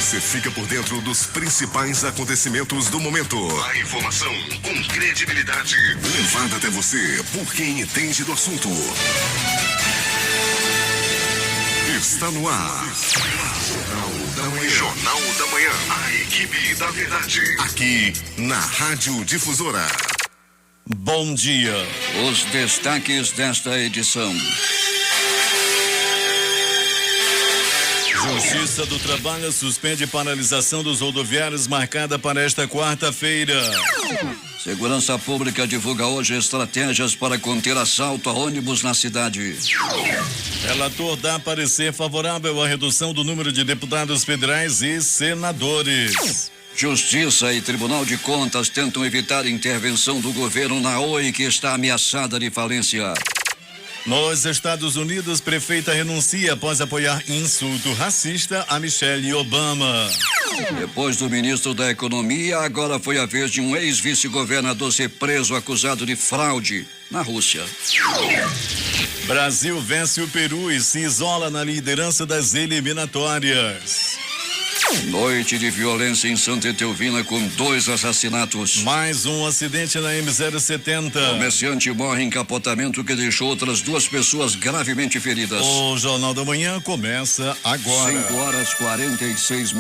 você fica por dentro dos principais acontecimentos do momento. A informação com credibilidade levada até você por quem entende do assunto. Está no ar. Jornal da Manhã. Jornal da Manhã. A equipe da verdade. Aqui na Rádio Difusora. Bom dia. Os destaques desta edição. Justiça do Trabalho suspende paralisação dos rodoviários marcada para esta quarta-feira. Segurança Pública divulga hoje estratégias para conter assalto a ônibus na cidade. Relator dá parecer favorável à redução do número de deputados federais e senadores. Justiça e Tribunal de Contas tentam evitar intervenção do governo na Oi, que está ameaçada de falência. Nos Estados Unidos, prefeita renuncia após apoiar insulto racista a Michelle Obama. Depois do ministro da Economia, agora foi a vez de um ex-vice-governador ser preso acusado de fraude na Rússia. Brasil vence o Peru e se isola na liderança das eliminatórias. Noite de violência em Santa Etelvina com 2 assassinatos. Mais um acidente na M070. Comerciante morre em capotamento que deixou outras 2 pessoas gravemente feridas. O Jornal da Manhã começa agora. 5h46.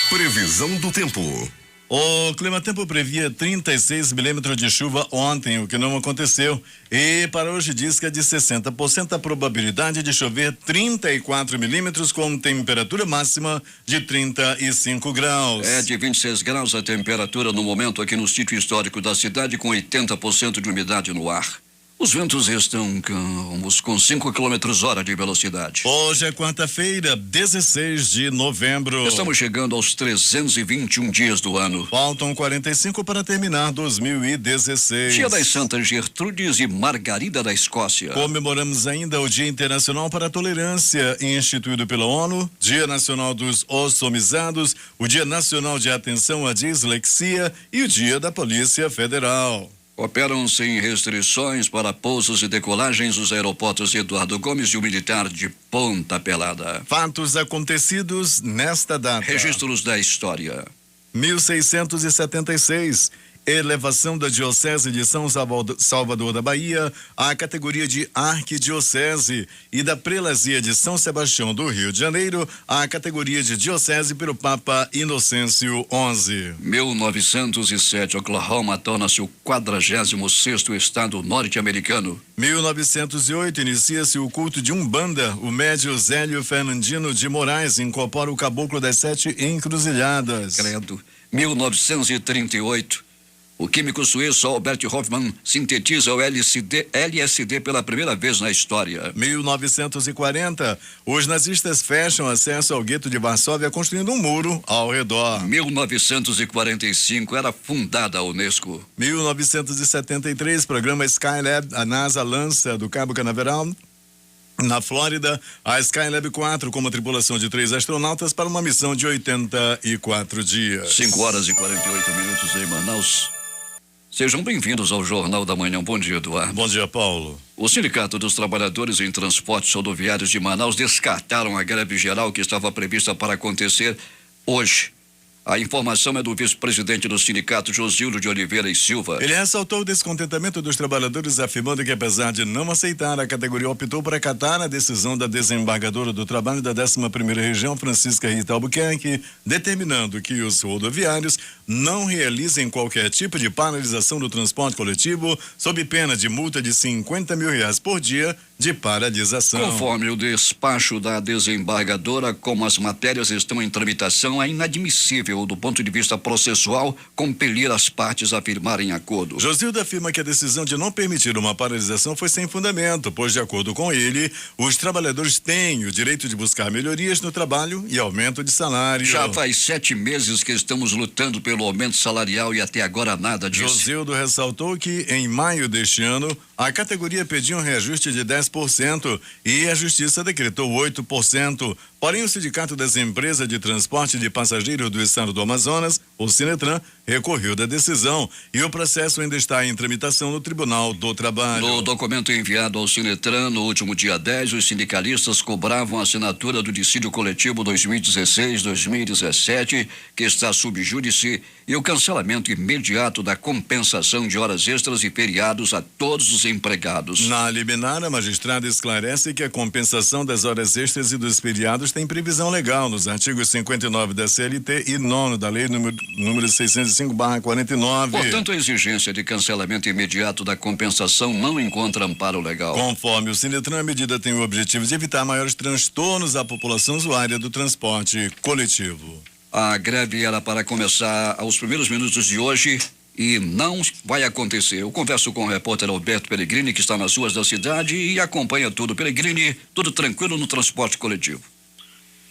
Previsão do tempo. O Climatempo previa 36 milímetros de chuva ontem, o que não aconteceu. E para hoje diz que é de 60% a probabilidade de chover 34 milímetros com temperatura máxima de 35 graus. É de 26 graus a temperatura no momento aqui no sítio histórico da cidade, com 80% de umidade no ar. Os ventos estão calmos, com 5 km/h de velocidade. Hoje é quarta-feira, 16 de novembro. Estamos chegando aos 321 dias do ano. Faltam 45 para terminar 2016. Dia das Santas Gertrudes e Margarida da Escócia. Comemoramos ainda o Dia Internacional para a Tolerância, instituído pela ONU, Dia Nacional dos Ossomizados, o Dia Nacional de Atenção à Dislexia e o Dia da Polícia Federal. Operam sem restrições para pousos e decolagens os aeroportos Eduardo Gomes e o Militar de Ponta Pelada. Fatos acontecidos nesta data. Registros da história. 1676. Elevação da Diocese de São Salvador da Bahia à categoria de Arquidiocese e da Prelazia de São Sebastião do Rio de Janeiro à categoria de Diocese pelo Papa Inocêncio XI. 1907, Oklahoma torna-se o 46º estado norte-americano. 1908, inicia-se o culto de Umbanda. O médio Zélio Fernandino de Moraes incorpora o Caboclo das 7 Encruzilhadas. Credo. 1938. O químico suíço Albert Hofmann sintetiza o LSD pela primeira vez na história. 1940, os nazistas fecham acesso ao gueto de Varsóvia construindo um muro ao redor. 1945, era fundada a Unesco. 1973, programa Skylab, a NASA lança do Cabo Canaveral, na Flórida, a Skylab 4 com uma tripulação de 3 astronautas para uma missão de 84 dias. 5h48 em Manaus. Sejam bem-vindos ao Jornal da Manhã. Bom dia, Eduardo. Bom dia, Paulo. O Sindicato dos Trabalhadores em Transportes Rodoviários de Manaus descartaram a greve geral que estava prevista para acontecer hoje. A informação é do vice-presidente do sindicato, Josildo de Oliveira e Silva. Ele ressaltou o descontentamento dos trabalhadores, afirmando que, apesar de não aceitar, a categoria optou por acatar a decisão da desembargadora do trabalho da 11ª Região, Francisca Rita Albuquerque, determinando que os rodoviários não realizem qualquer tipo de paralisação do transporte coletivo, sob pena de multa de R$50 mil por dia de paralisação. Conforme o despacho da desembargadora, como as matérias estão em tramitação, é inadmissível, do ponto de vista processual, compelir as partes a firmarem acordo. Josildo afirma que a decisão de não permitir uma paralisação foi sem fundamento, pois, de acordo com ele, os trabalhadores têm o direito de buscar melhorias no trabalho e aumento de salário. Já faz 7 meses que estamos lutando pelo aumento salarial e até agora nada disso. Josildo ressaltou que, em maio deste ano, a categoria pediu um reajuste de 10% 10% e a Justiça decretou 8%. Porém, o Sindicato das Empresas de Transporte de Passageiros do Estado do Amazonas, o Sinetran, recorreu da decisão e o processo ainda está em tramitação no Tribunal do Trabalho. No documento enviado ao Sinetran, no último dia 10, os sindicalistas cobravam a assinatura do dissídio coletivo 2016-2017, que está sob júdice, e o cancelamento imediato da compensação de horas extras e feriados a todos os empregados. Na liminar, a magistrada esclarece que a compensação das horas extras e dos feriados tem previsão legal nos artigos 59 da CLT e 9º da Lei número 605/49. Portanto, a exigência de cancelamento imediato da compensação não encontra amparo legal. Conforme o Sinetran, a medida tem o objetivo de evitar maiores transtornos à população usuária do transporte coletivo. A greve era para começar aos primeiros minutos de hoje e não vai acontecer. Eu converso com o repórter Alberto Pellegrini, que está nas ruas da cidade e acompanha tudo. Pellegrini, tudo tranquilo no transporte coletivo?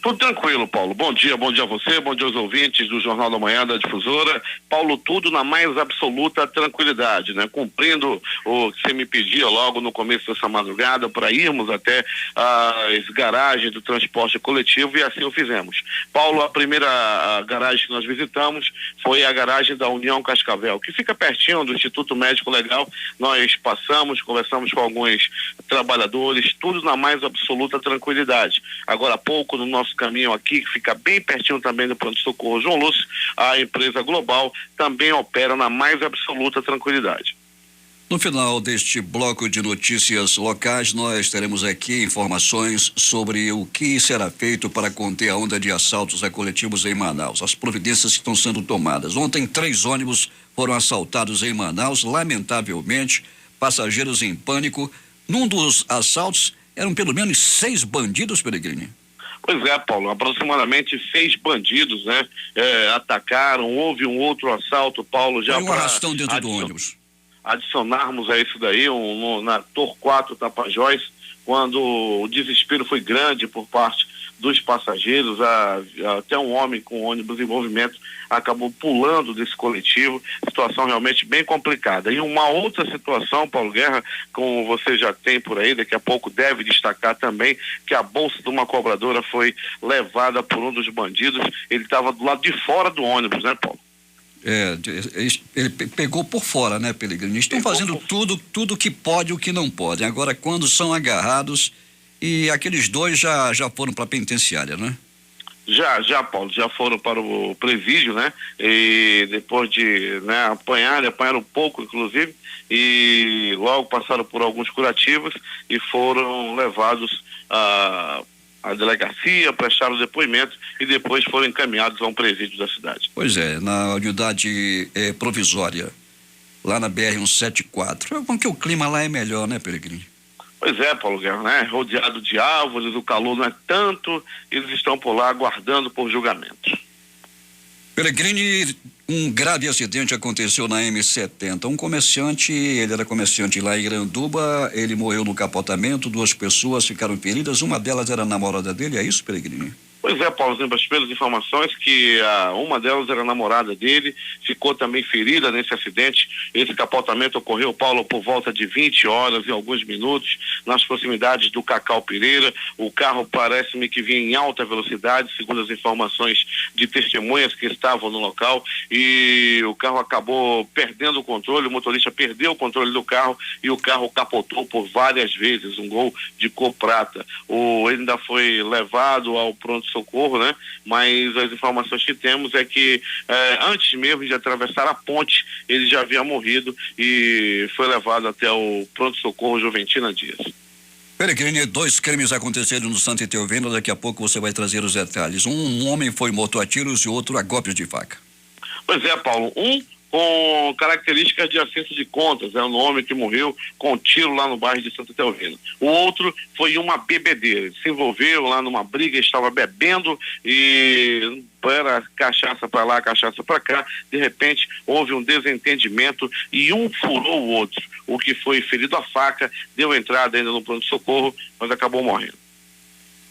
Tudo tranquilo, Paulo. Bom dia a você, bom dia aos ouvintes do Jornal da Manhã da Difusora. Paulo, tudo na mais absoluta tranquilidade, né? Cumprindo o que você me pedia logo no começo dessa madrugada para irmos até as garagens do transporte coletivo e assim o fizemos. Paulo, a primeira garagem que nós visitamos foi a garagem da União Cascavel, que fica pertinho do Instituto Médico Legal. Nós passamos, conversamos com alguns trabalhadores, tudo na mais absoluta tranquilidade. Agora há pouco, no nosso caminho aqui, que fica bem pertinho também do pronto-socorro João Lúcio, a empresa Global também opera na mais absoluta tranquilidade. No final deste bloco de notícias locais, nós teremos aqui informações sobre o que será feito para conter a onda de assaltos a coletivos em Manaus. As providências que estão sendo tomadas. Ontem, 3 ônibus foram assaltados em Manaus, lamentavelmente, passageiros em pânico. Num dos assaltos, eram pelo menos 6 bandidos, Pellegrini. Pois é, Paulo, aproximadamente 6 bandidos, né? Atacaram, houve um outro assalto, Paulo, já foi um arrastão dentro do ônibus. Adicionarmos a isso daí, na Torquato Tapajós, quando o desespero foi grande por parte dos passageiros, até um homem com ônibus em movimento acabou pulando desse coletivo, situação realmente bem complicada. E uma outra situação, Paulo Guerra, como você já tem por aí, daqui a pouco deve destacar também, que a bolsa de uma cobradora foi levada por um dos bandidos, ele estava do lado de fora do ônibus, né, Paulo? Ele pegou por fora, né, Pellegrini? Estão fazendo tudo que pode e o que não pode. Agora, quando são agarrados, e aqueles 2 já foram para a penitenciária, né? Já, Paulo, já foram para o presídio, né? E depois de, né, apanharam pouco, inclusive, e logo passaram por alguns curativos e foram levados a delegacia, prestaram depoimento e depois foram encaminhados a um presídio da cidade. Pois é, na unidade provisória, lá na BR-174. É bom que o clima lá é melhor, né, Pellegrini? Pois é, Paulo Guerra, né? Rodeado de árvores, o calor não é tanto, eles estão por lá aguardando por julgamento. Pellegrini, um grave acidente aconteceu na M70. Um comerciante, ele era comerciante lá em Iranduba, ele morreu no capotamento, 2 pessoas ficaram feridas, uma delas era a namorada dele, é isso, Pellegrini? Pois é, Paulo, as primeiras informações que uma delas era a namorada dele, ficou também ferida nesse acidente. Esse capotamento ocorreu, Paulo, por volta de 20 horas e alguns minutos, nas proximidades do Cacau Pereira. O carro parece-me que vinha em alta velocidade, segundo as informações de testemunhas que estavam no local, e o carro acabou perdendo o controle, o motorista perdeu o controle do carro e o carro capotou por várias vezes, um Gol de cor prata. Ele ainda foi levado ao pronto-socorro, né? Mas as informações que temos é que antes mesmo de atravessar a ponte, ele já havia morrido e foi levado até o pronto-socorro Juventina Dias. Pellegrini, 2 crimes aconteceram no Santa Etelvina, daqui a pouco você vai trazer os detalhes. Um homem foi morto a tiros e outro a golpes de faca. Pois é, Paulo, com características de acerto de contas, é um homem que morreu com um tiro lá no bairro de Santa Etelvina. O outro foi uma bebedeira, se envolveu lá numa briga, estava bebendo e era cachaça para lá, cachaça para cá, de repente houve um desentendimento e um furou o outro. O que foi ferido a faca deu entrada ainda no pronto-socorro, mas acabou morrendo.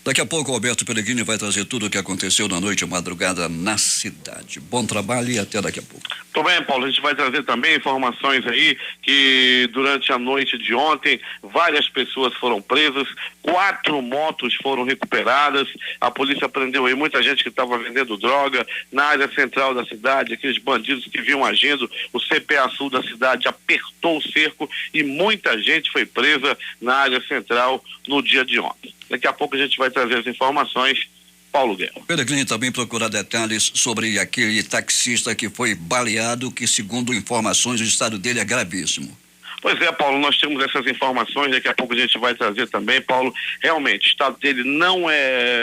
Daqui a pouco o Alberto Peregrini vai trazer tudo o que aconteceu na noite e madrugada na cidade. Bom trabalho e até daqui a pouco. Tudo bem, Paulo, a gente vai trazer também informações aí que durante a noite de ontem várias pessoas foram presas, 4 motos foram recuperadas, a polícia prendeu aí muita gente que estava vendendo droga na área central da cidade, aqueles bandidos que vinham agindo, o CPA Sul da cidade apertou o cerco e muita gente foi presa na área central no dia de ontem. Daqui a pouco a gente vai trazer as informações. Paulo Guerra. Peregrini também procura detalhes sobre aquele taxista que foi baleado, que segundo informações o estado dele é gravíssimo. Pois é, Paulo, nós temos essas informações, daqui a pouco a gente vai trazer também, Paulo. Realmente, o estado dele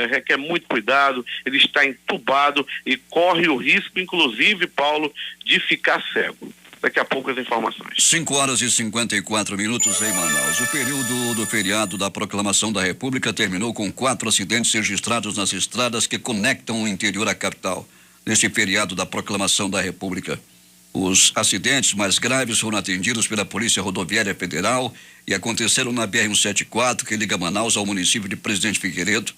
requer muito cuidado, ele está entubado e corre o risco, inclusive, Paulo, de ficar cego. Daqui a pouco as informações. 5h54 em Manaus. O período do feriado da Proclamação da República terminou com 4 acidentes registrados nas estradas que conectam o interior à capital. Neste feriado da Proclamação da República, os acidentes mais graves foram atendidos pela Polícia Rodoviária Federal e aconteceram na BR-174, que liga Manaus ao município de Presidente Figueiredo.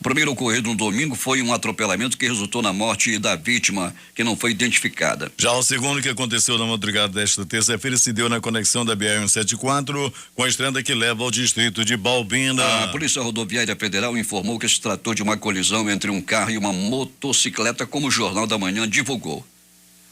O primeiro ocorrido no domingo foi um atropelamento que resultou na morte da vítima, que não foi identificada. Já o segundo, que aconteceu na madrugada desta terça-feira, se deu na conexão da BR-174 com a estrada que leva ao distrito de Baubina. A Polícia Rodoviária Federal informou que se tratou de uma colisão entre um carro e uma motocicleta, como o Jornal da Manhã divulgou.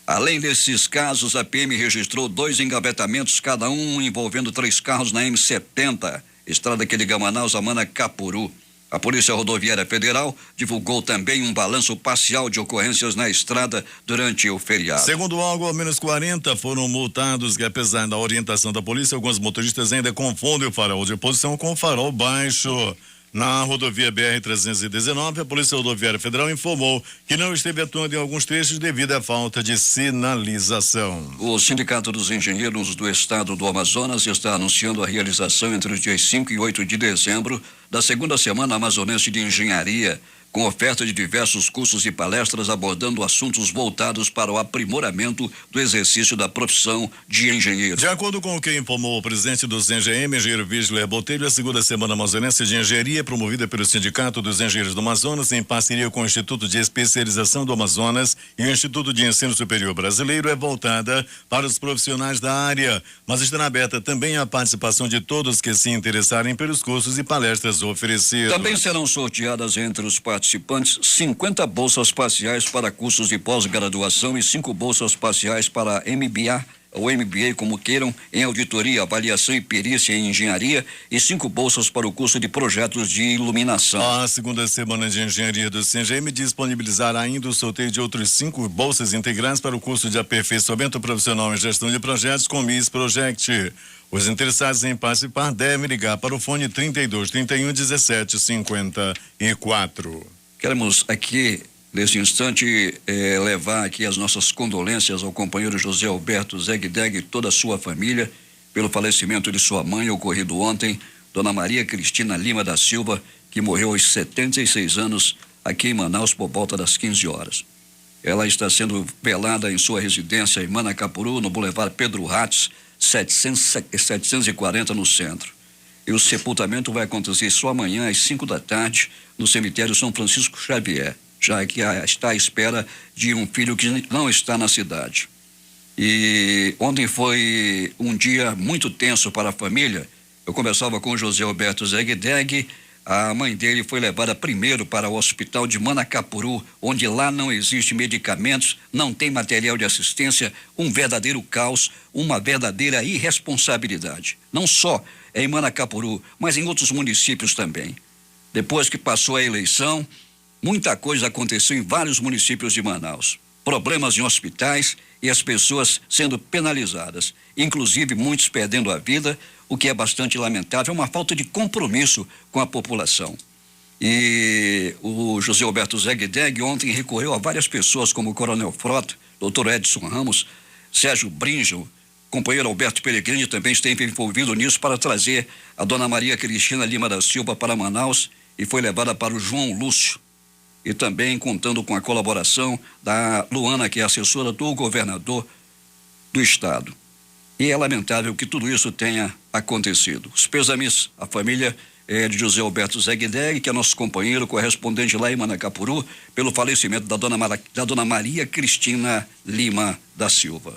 Além desses casos, a PM registrou 2 engavetamentos, cada um envolvendo 3 carros na M70, estrada que liga Manaus a Manacapuru. A Polícia Rodoviária Federal divulgou também um balanço parcial de ocorrências na estrada durante o feriado. Segundo o órgão, ao menos 40 foram multados, que apesar da orientação da polícia, alguns motoristas ainda confundem o farol de posição com o farol baixo. Na rodovia BR-319, a Polícia Rodoviária Federal informou que não esteve atuando em alguns trechos devido à falta de sinalização. O Sindicato dos Engenheiros do Estado do Amazonas está anunciando a realização entre os dias 5 e 8 de dezembro da segunda semana amazonense de engenharia, com oferta de diversos cursos e palestras abordando assuntos voltados para o aprimoramento do exercício da profissão de engenheiro. De acordo com o que informou o presidente do CENGEM, engenheiro Vígiler Botelho, a segunda semana amazonense de engenharia, promovida pelo Sindicato dos Engenheiros do Amazonas, em parceria com o Instituto de Especialização do Amazonas e o Instituto de Ensino Superior Brasileiro, é voltada para os profissionais da área, mas estará aberta também à participação de todos que se interessarem pelos cursos e palestras oferecidos. Também serão sorteadas entre os participantes 50 bolsas parciais para cursos de pós-graduação e 5 bolsas parciais para MBA ou MBA, como queiram, em auditoria, avaliação e perícia em engenharia, e 5 bolsas para o curso de projetos de iluminação. A segunda semana de engenharia do CENGEM disponibilizará ainda o sorteio de outros 5 bolsas integrais para o curso de aperfeiçoamento profissional em gestão de projetos com Miss Project. Os interessados em participar devem ligar para o fone 32 31 17 54. Queremos aqui, nesse instante, levar aqui as nossas condolências ao companheiro José Alberto Zegdeg e toda a sua família pelo falecimento de sua mãe, ocorrido ontem, Dona Maria Cristina Lima da Silva, que morreu aos 76 anos aqui em Manaus por volta das 15 horas. Ela está sendo velada em sua residência em Manacapuru, no Boulevard Pedro Ratz, 740 no centro. E o sepultamento vai acontecer só amanhã às 5 da tarde no cemitério São Francisco Xavier, já que está à espera de um filho que não está na cidade. E ontem foi um dia muito tenso para a família. Eu conversava com o José Alberto Zegdeg. A mãe dele foi levada primeiro para o hospital de Manacapuru, onde lá não existe medicamentos, não tem material de assistência, um verdadeiro caos, uma verdadeira irresponsabilidade. Não só em Manacapuru, mas em outros municípios também. Depois que passou a eleição, muita coisa aconteceu em vários municípios de Manaus. Problemas em hospitais e as pessoas sendo penalizadas, inclusive muitos perdendo a vida, o que é bastante lamentável, uma falta de compromisso com a população. E o José Alberto Zegdeg ontem recorreu a várias pessoas, como o Coronel Frota, Dr. Edson Ramos, Sérgio Bringel, companheiro Alberto Peregrini também esteve envolvido nisso para trazer a Dona Maria Cristina Lima da Silva para Manaus e foi levada para o João Lúcio. E também contando com a colaboração da Luana, que é assessora do governador do estado. E é lamentável que tudo isso tenha acontecido. Os pêsames, a família de José Alberto Zegdeg, que é nosso companheiro, correspondente lá em Manacapuru, pelo falecimento da dona Maria Cristina Lima da Silva.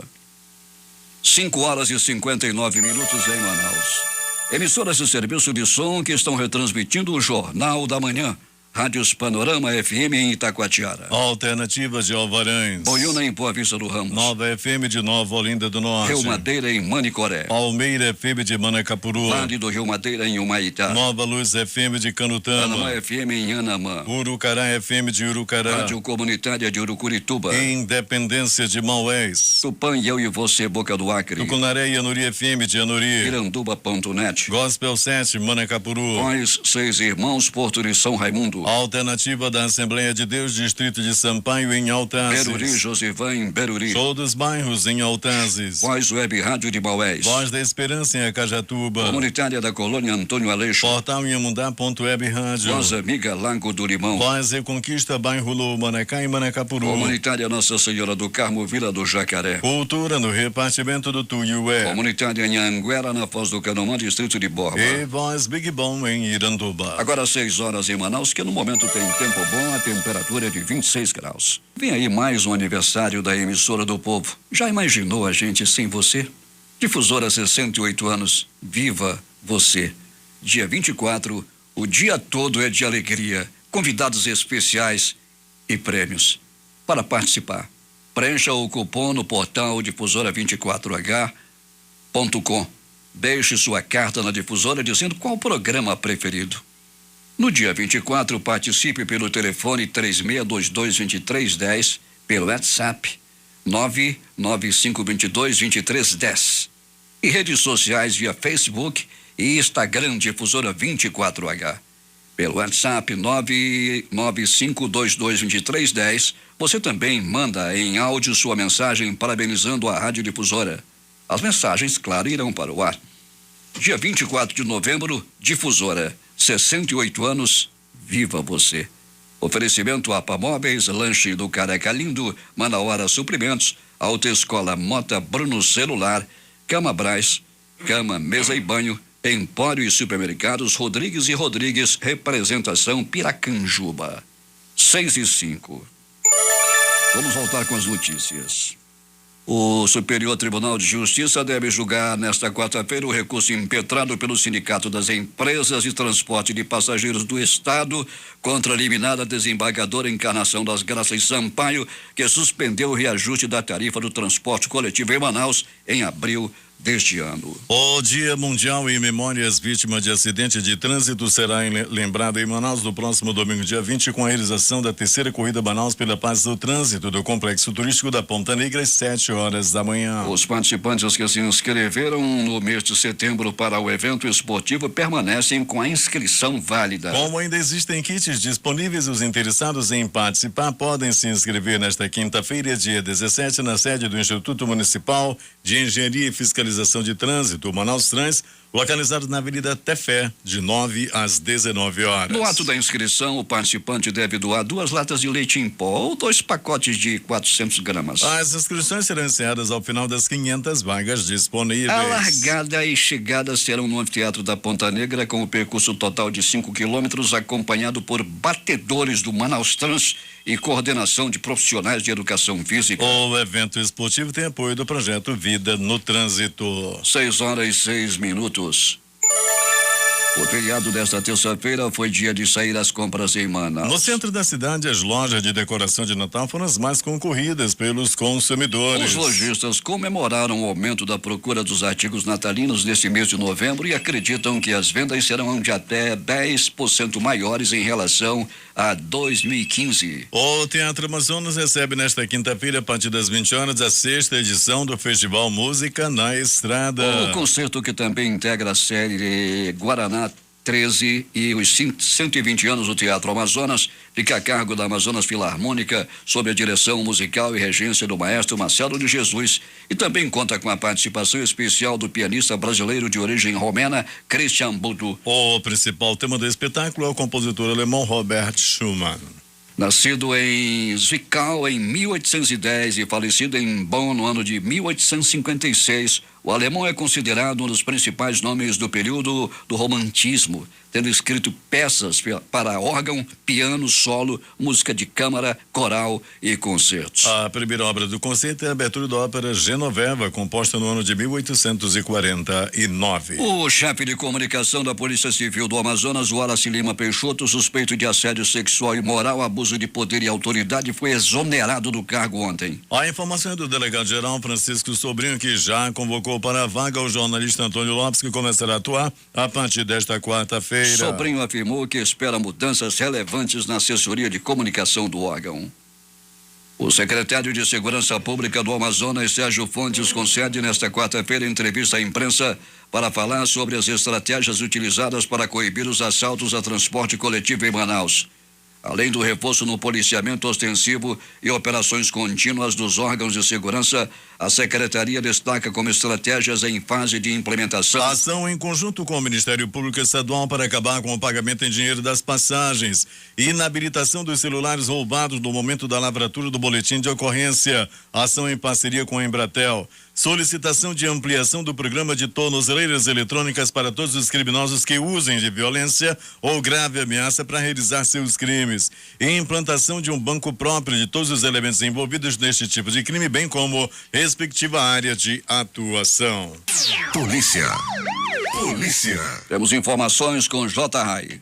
5h59 em Manaus. Emissoras de serviço de som que estão retransmitindo o Jornal da Manhã. Rádios Panorama FM em Itacoatiara. Alternativas de Alvarães. Boiúna em Boa Vista do Ramos. Nova FM de Nova Olinda do Norte. Rio Madeira em Manicoré. Palmeira FM de Manacapuru. Vale do Rio Madeira em Humaitá. Nova Luz FM de Canutama. Anamã FM em Anamã. Urucará FM de Urucará. Rádio Comunitária de Urucurituba. Independência de Maués. Tupã e Eu e Você, Boca do Acre. Tucunaré e Anuri FM de Anuri. Iranduba.net. Gospel 7, Manacapuru. Nós, 6 Irmãos, Porto de São Raimundo. Alternativa da Assembleia de Deus, Distrito de Sampaio, em Altazes. Beruri, Josivã em Beruri. Show dos Bairros, em Altazes. Voz Web Rádio de Maués. Voz da Esperança, em Acajatuba. Comunitária da Colônia Antônio Aleixo. Portal Inhamundá.web Rádio. Voz Amiga Lago do Limão. Voz Reconquista, Bairro Lô, Manacá e Manacapuru. Comunitária Nossa Senhora do Carmo, Vila do Jacaré. Cultura no repartimento do Tuiué. Comunitária em Anguera, na Foz do Canomã, Distrito de Borba. E Voz Big Bom, em Iranduba. Agora 6h em Manaus, que no momento tem tempo bom, a temperatura é de 26 graus. Vem aí mais um aniversário da emissora do povo. Já imaginou a gente sem você? Difusora 68 anos, viva você. Dia 24, o dia todo é de alegria, convidados especiais e prêmios. Para participar, preencha o cupom no portal difusora24h.com. Deixe sua carta na difusora dizendo qual o programa preferido. No dia 24, participe pelo telefone 3622-2310, pelo WhatsApp 99522-2310 e redes sociais via Facebook e Instagram Difusora 24H. Pelo WhatsApp 99522-2310, você também manda em áudio sua mensagem parabenizando a Rádio Difusora. As mensagens, claro, irão para o ar. Dia 24 de novembro, Difusora, 68 anos, viva você. Oferecimento APA Móveis, lanche do Careca Lindo, Manaora Suprimentos, Autoescola Mota Bruno Celular, Cama Brás, Cama, Mesa e Banho, Empório e Supermercados Rodrigues e Rodrigues, representação Piracanjuba. 6h05. Vamos voltar com as notícias. O Superior Tribunal de Justiça deve julgar nesta quarta-feira o recurso impetrado pelo Sindicato das Empresas de Transporte de Passageiros do Estado contra a liminar desembargadora Encarnação das Graças Sampaio, que suspendeu o reajuste da tarifa do transporte coletivo em Manaus em abril deste ano. O Dia Mundial em Memória às Vítimas de Acidente de Trânsito será lembrado em Manaus no próximo domingo, dia 20, com a realização da terceira corrida Manaus pela Paz do Trânsito do Complexo Turístico da Ponta Negra às 7h da manhã. Os participantes que se inscreveram no mês de setembro para o evento esportivo permanecem com a inscrição válida. Como ainda existem kits disponíveis, os interessados em participar podem se inscrever nesta quinta-feira, dia 17, na sede do Instituto Municipal de Engenharia e Fiscalização de Trânsito, Manaus Trans, localizado na Avenida Tefé, de 9 às 19 horas. No ato da inscrição, o participante deve doar 2 latas de leite em pó ou 2 pacotes de 400 gramas. As inscrições serão encerradas ao final das 500 vagas disponíveis. A largada e chegada serão no Anfiteatro da Ponta Negra, com o percurso total de 5 quilômetros, acompanhado por batedores do Manaus Trans e coordenação de profissionais de educação física. O evento esportivo tem apoio do projeto Vida no Trânsito. 6h06. O feriado desta terça-feira foi dia de sair às compras em Manaus. No centro da cidade, as lojas de decoração de Natal foram as mais concorridas pelos consumidores. Os lojistas comemoraram o aumento da procura dos artigos natalinos neste mês de novembro e acreditam que as vendas serão de até 10% maiores em relação a 2015. O Teatro Amazonas recebe nesta quinta-feira, a partir das 20 horas, a 6ª edição do Festival Música na Estrada. O concerto, que também integra a série Guaraná 13 e os 120 anos do Teatro Amazonas, fica a cargo da Amazonas Filarmônica, sob a direção musical e regência do maestro Marcelo de Jesus, e também conta com a participação especial do pianista brasileiro de origem romena, Christian Budo. O principal tema do espetáculo é o compositor alemão Robert Schumann. Nascido em Zwickau em 1810 e falecido em Bonn no ano de 1856, O alemão é considerado um dos principais nomes do período do romantismo, tendo escrito peças para órgão, piano, solo, música de câmara, coral e concertos. A primeira obra do concerto é a abertura da ópera Genoveva, composta no ano de 1849. O chefe de comunicação da Polícia Civil do Amazonas, Wallace Lima Peixoto, suspeito de assédio sexual e moral, abuso de poder e autoridade, foi exonerado do cargo ontem. A informação é do delegado-geral Francisco Sobrinho, que já convocou para a vaga o jornalista Antônio Lopes, que começará a atuar a partir desta quarta-feira. Sobrinho afirmou que espera mudanças relevantes na assessoria de comunicação do órgão. O secretário de Segurança Pública do Amazonas, Sérgio Fontes, concede nesta quarta-feira entrevista à imprensa para falar sobre as estratégias utilizadas para coibir os assaltos a transporte coletivo em Manaus. Além do reforço no policiamento ostensivo e operações contínuas dos órgãos de segurança, a Secretaria destaca como estratégias em fase de implementação. A ação em conjunto com o Ministério Público Estadual para acabar com o pagamento em dinheiro das passagens e inabilitação dos celulares roubados no momento da lavratura do boletim de ocorrência. Ação em parceria com a Embratel. Solicitação de ampliação do programa de tornozeleiras eletrônicas para todos os criminosos que usem de violência ou grave ameaça para realizar seus crimes. E implantação de um banco próprio de todos os elementos envolvidos neste tipo de crime, bem como respectiva área de atuação. Polícia. Temos informações com J. Rai.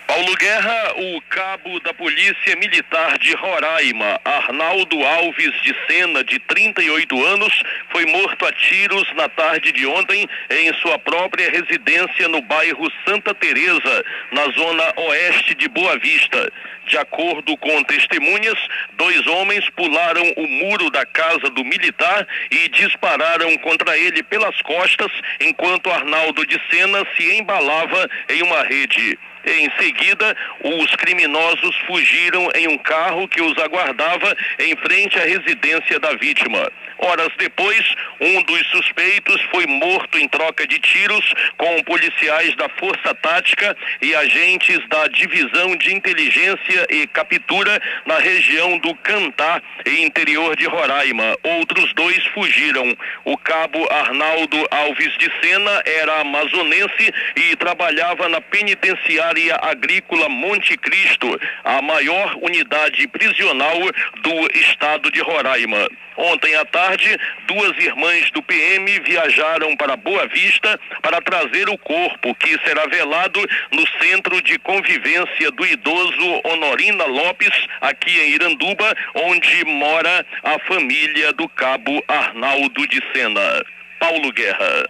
Paulo Guerra, o cabo da Polícia Militar de Roraima, Arnaldo Alves de Sena, de 38 anos, foi morto a tiros na tarde de ontem em sua própria residência no bairro Santa Teresa, na zona oeste de Boa Vista. De acordo com testemunhas, 2 homens pularam o muro da casa do militar e dispararam contra ele pelas costas, enquanto Arnaldo de Sena se embalava em uma rede. Em seguida, os criminosos fugiram em um carro que os aguardava em frente à residência da vítima. Horas depois, um dos suspeitos foi morto em troca de tiros com policiais da Força Tática e agentes da Divisão de Inteligência e Captura na região do Cantá, interior de Roraima. Outros 2 fugiram. O cabo Arnaldo Alves de Sena era amazonense e trabalhava na penitenciária agrícola Monte Cristo, a maior unidade prisional do estado de Roraima. Ontem à tarde, 2 irmãs do PM viajaram para Boa Vista para trazer o corpo, que será velado no Centro de Convivência do Idoso Honorina Lopes, aqui em Iranduba, onde mora a família do cabo Arnaldo de Sena. Paulo Guerra.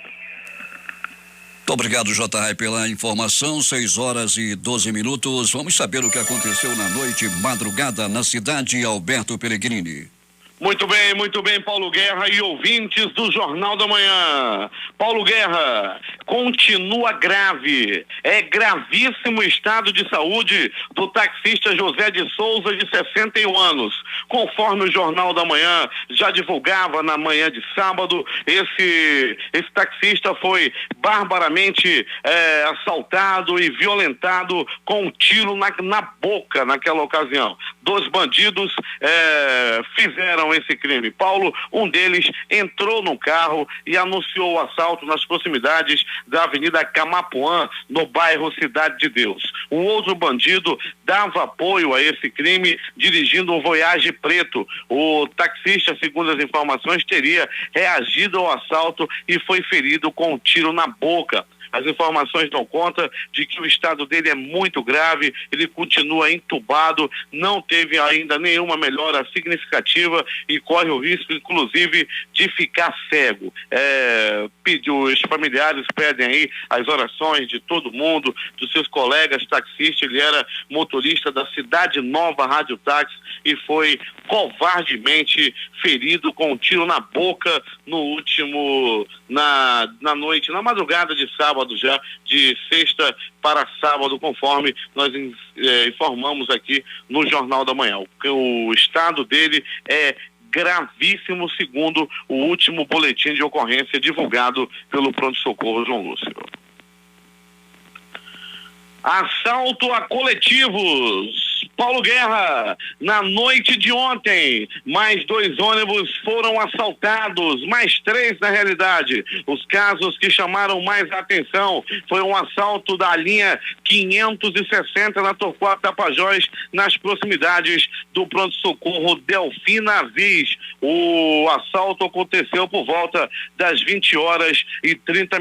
Muito obrigado, J.R., pela informação. 6h12. Vamos saber o que aconteceu na noite madrugada na cidade. Alberto Pellegrini. Muito bem, Paulo Guerra e ouvintes do Jornal da Manhã. Paulo Guerra, continua grave, é gravíssimo o estado de saúde do taxista José de Souza, de 61 anos. Conforme o Jornal da Manhã já divulgava na manhã de sábado, esse taxista foi barbaramente assaltado e violentado com um tiro na boca naquela ocasião. 2 bandidos fizeram esse crime. Paulo, um deles entrou no carro e anunciou o assalto nas proximidades da Avenida Camapuã, no bairro Cidade de Deus. O outro bandido dava apoio a esse crime dirigindo um Voyage preto. O taxista, segundo as informações, teria reagido ao assalto e foi ferido com um tiro na boca. As informações dão conta de que o estado dele é muito grave, ele continua entubado, não teve ainda nenhuma melhora significativa e corre o risco, inclusive, de ficar cego. Os familiares pedem aí as orações de todo mundo, dos seus colegas taxistas. Ele era motorista da Cidade Nova Rádio Táxi e foi covardemente ferido com um tiro na boca na noite, na madrugada de sábado, já de sexta para sábado, conforme nós informamos aqui no Jornal da Manhã. O estado dele é gravíssimo, segundo o último boletim de ocorrência divulgado pelo pronto-socorro João Lúcio. Assalto a coletivos. Paulo Guerra, na noite de ontem, mais 2 ônibus foram assaltados, mais 3 na realidade. Os casos que chamaram mais atenção foi um assalto da linha 560 na Torquato Tapajós, nas proximidades do pronto-socorro Delfina Viz. O assalto aconteceu por volta das 20h30.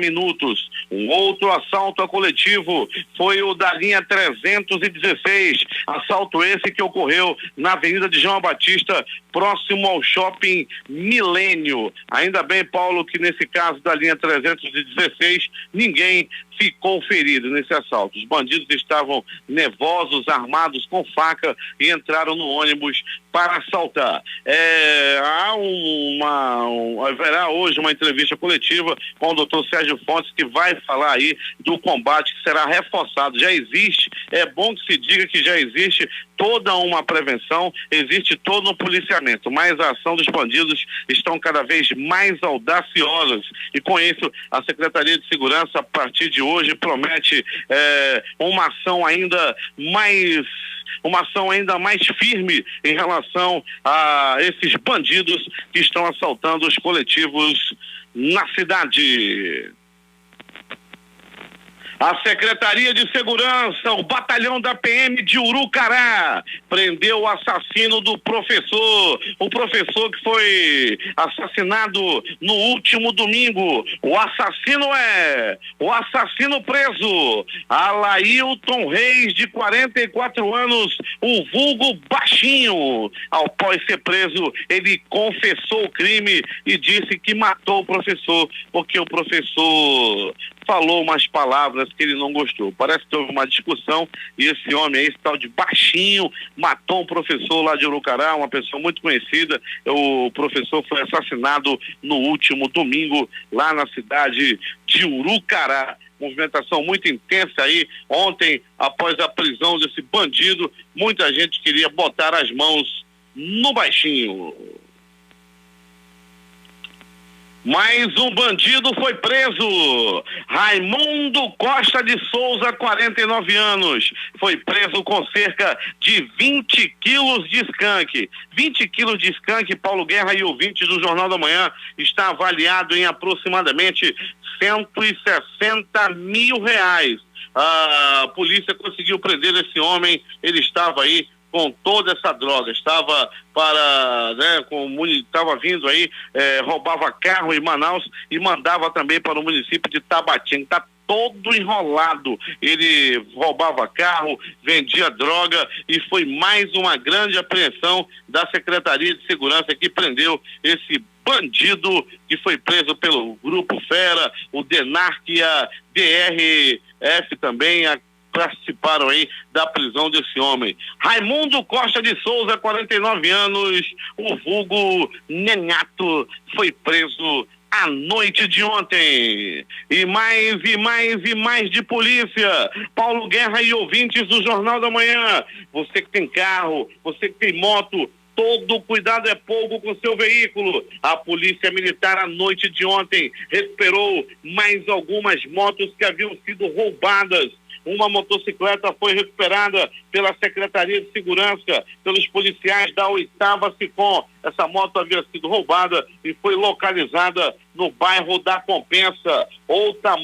Um outro assalto a coletivo foi o da linha 316, assalto esse que ocorreu na Avenida de João Batista, próximo ao Shopping Milênio. Ainda bem, Paulo, que nesse caso da linha 316, ninguém ficou ferido nesse assalto. Os bandidos estavam nervosos, armados com faca e entraram no ônibus para assaltar. Haverá hoje uma entrevista coletiva com o doutor Sérgio Fontes, que vai falar aí do combate que será reforçado. Já existe, é bom que se diga que já existe toda uma prevenção, existe todo um policiamento, mas a ação dos bandidos estão cada vez mais audaciosas, e com isso a Secretaria de Segurança, a partir de hoje, promete uma ação ainda mais firme em relação a esses bandidos que estão assaltando os coletivos na cidade. A Secretaria de Segurança, o batalhão da PM de Urucará, prendeu o assassino do professor. O professor que foi assassinado no último domingo. O assassino preso, Alailton Reis, de 44 anos, o vulgo Baixinho. Após ser preso, ele confessou o crime e disse que matou o professor, porque o professor falou umas palavras que ele não gostou. Parece que houve uma discussão e esse homem aí, esse tal de Baixinho, matou um professor lá de Urucará, uma pessoa muito conhecida. O professor foi assassinado no último domingo lá na cidade de Urucará. Movimentação muito intensa aí ontem, após a prisão desse bandido. Muita gente queria botar as mãos no Baixinho. Mais um bandido foi preso. Raimundo Costa de Souza, 49 anos, foi preso com cerca de 20 quilos de skunk. 20 quilos de skunk, Paulo Guerra e ouvintes do Jornal da Manhã, está avaliado em aproximadamente R$160 mil. A polícia conseguiu prender esse homem, ele estava aí com toda essa droga, estava vindo aí, roubava carro em Manaus e mandava também para o município de Tabatinga. Está todo enrolado, ele roubava carro, vendia droga, e foi mais uma grande apreensão da Secretaria de Segurança que prendeu esse bandido, que foi preso pelo Grupo Fera, o DENARC e a DRF também, participaram aí da prisão desse homem. Raimundo Costa de Souza, 49 anos, o vulgo Nenhato, foi preso à noite de ontem. E mais de polícia. Paulo Guerra e ouvintes do Jornal da Manhã, você que tem carro, você que tem moto, todo cuidado é pouco com seu veículo. A Polícia Militar, à noite de ontem, recuperou mais algumas motos que haviam sido roubadas. Uma motocicleta foi recuperada pela Secretaria de Segurança, pelos policiais da 8ª SICOM. Essa moto havia sido roubada e foi localizada no bairro da Compensa. Outra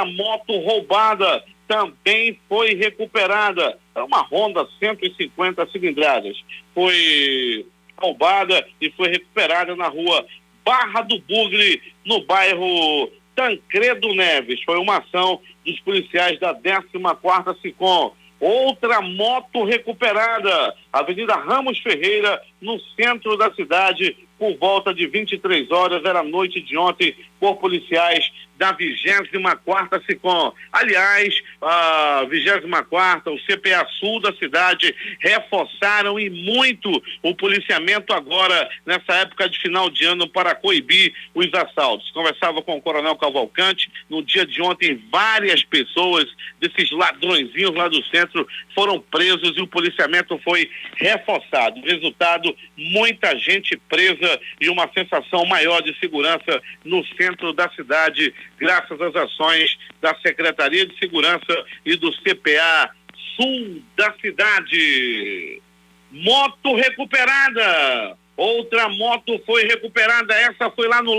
moto roubada também foi recuperada. É uma Honda 150 cilindradas. Foi roubada e foi recuperada na rua Barra do Bugre, no bairro Tancredo Neves. Foi uma ação dos policiais da 14ª SICOM. Outra moto recuperada, Avenida Ramos Ferreira, no centro da cidade, por volta de 23 horas, era noite de ontem, por policiais da 24ª SICOM. Aliás, a 24ª, o CPA Sul da cidade, reforçaram e muito o policiamento agora, nessa época de final de ano, para coibir os assaltos. Conversava com o Coronel Cavalcante, no dia de ontem, várias pessoas desses ladrõezinhos lá do centro foram presos e o policiamento foi reforçado. Resultado, muita gente presa e uma sensação maior de segurança no centro da cidade, graças às ações da Secretaria de Segurança e do CPA sul da cidade. Moto recuperada. Outra moto foi recuperada, essa foi lá no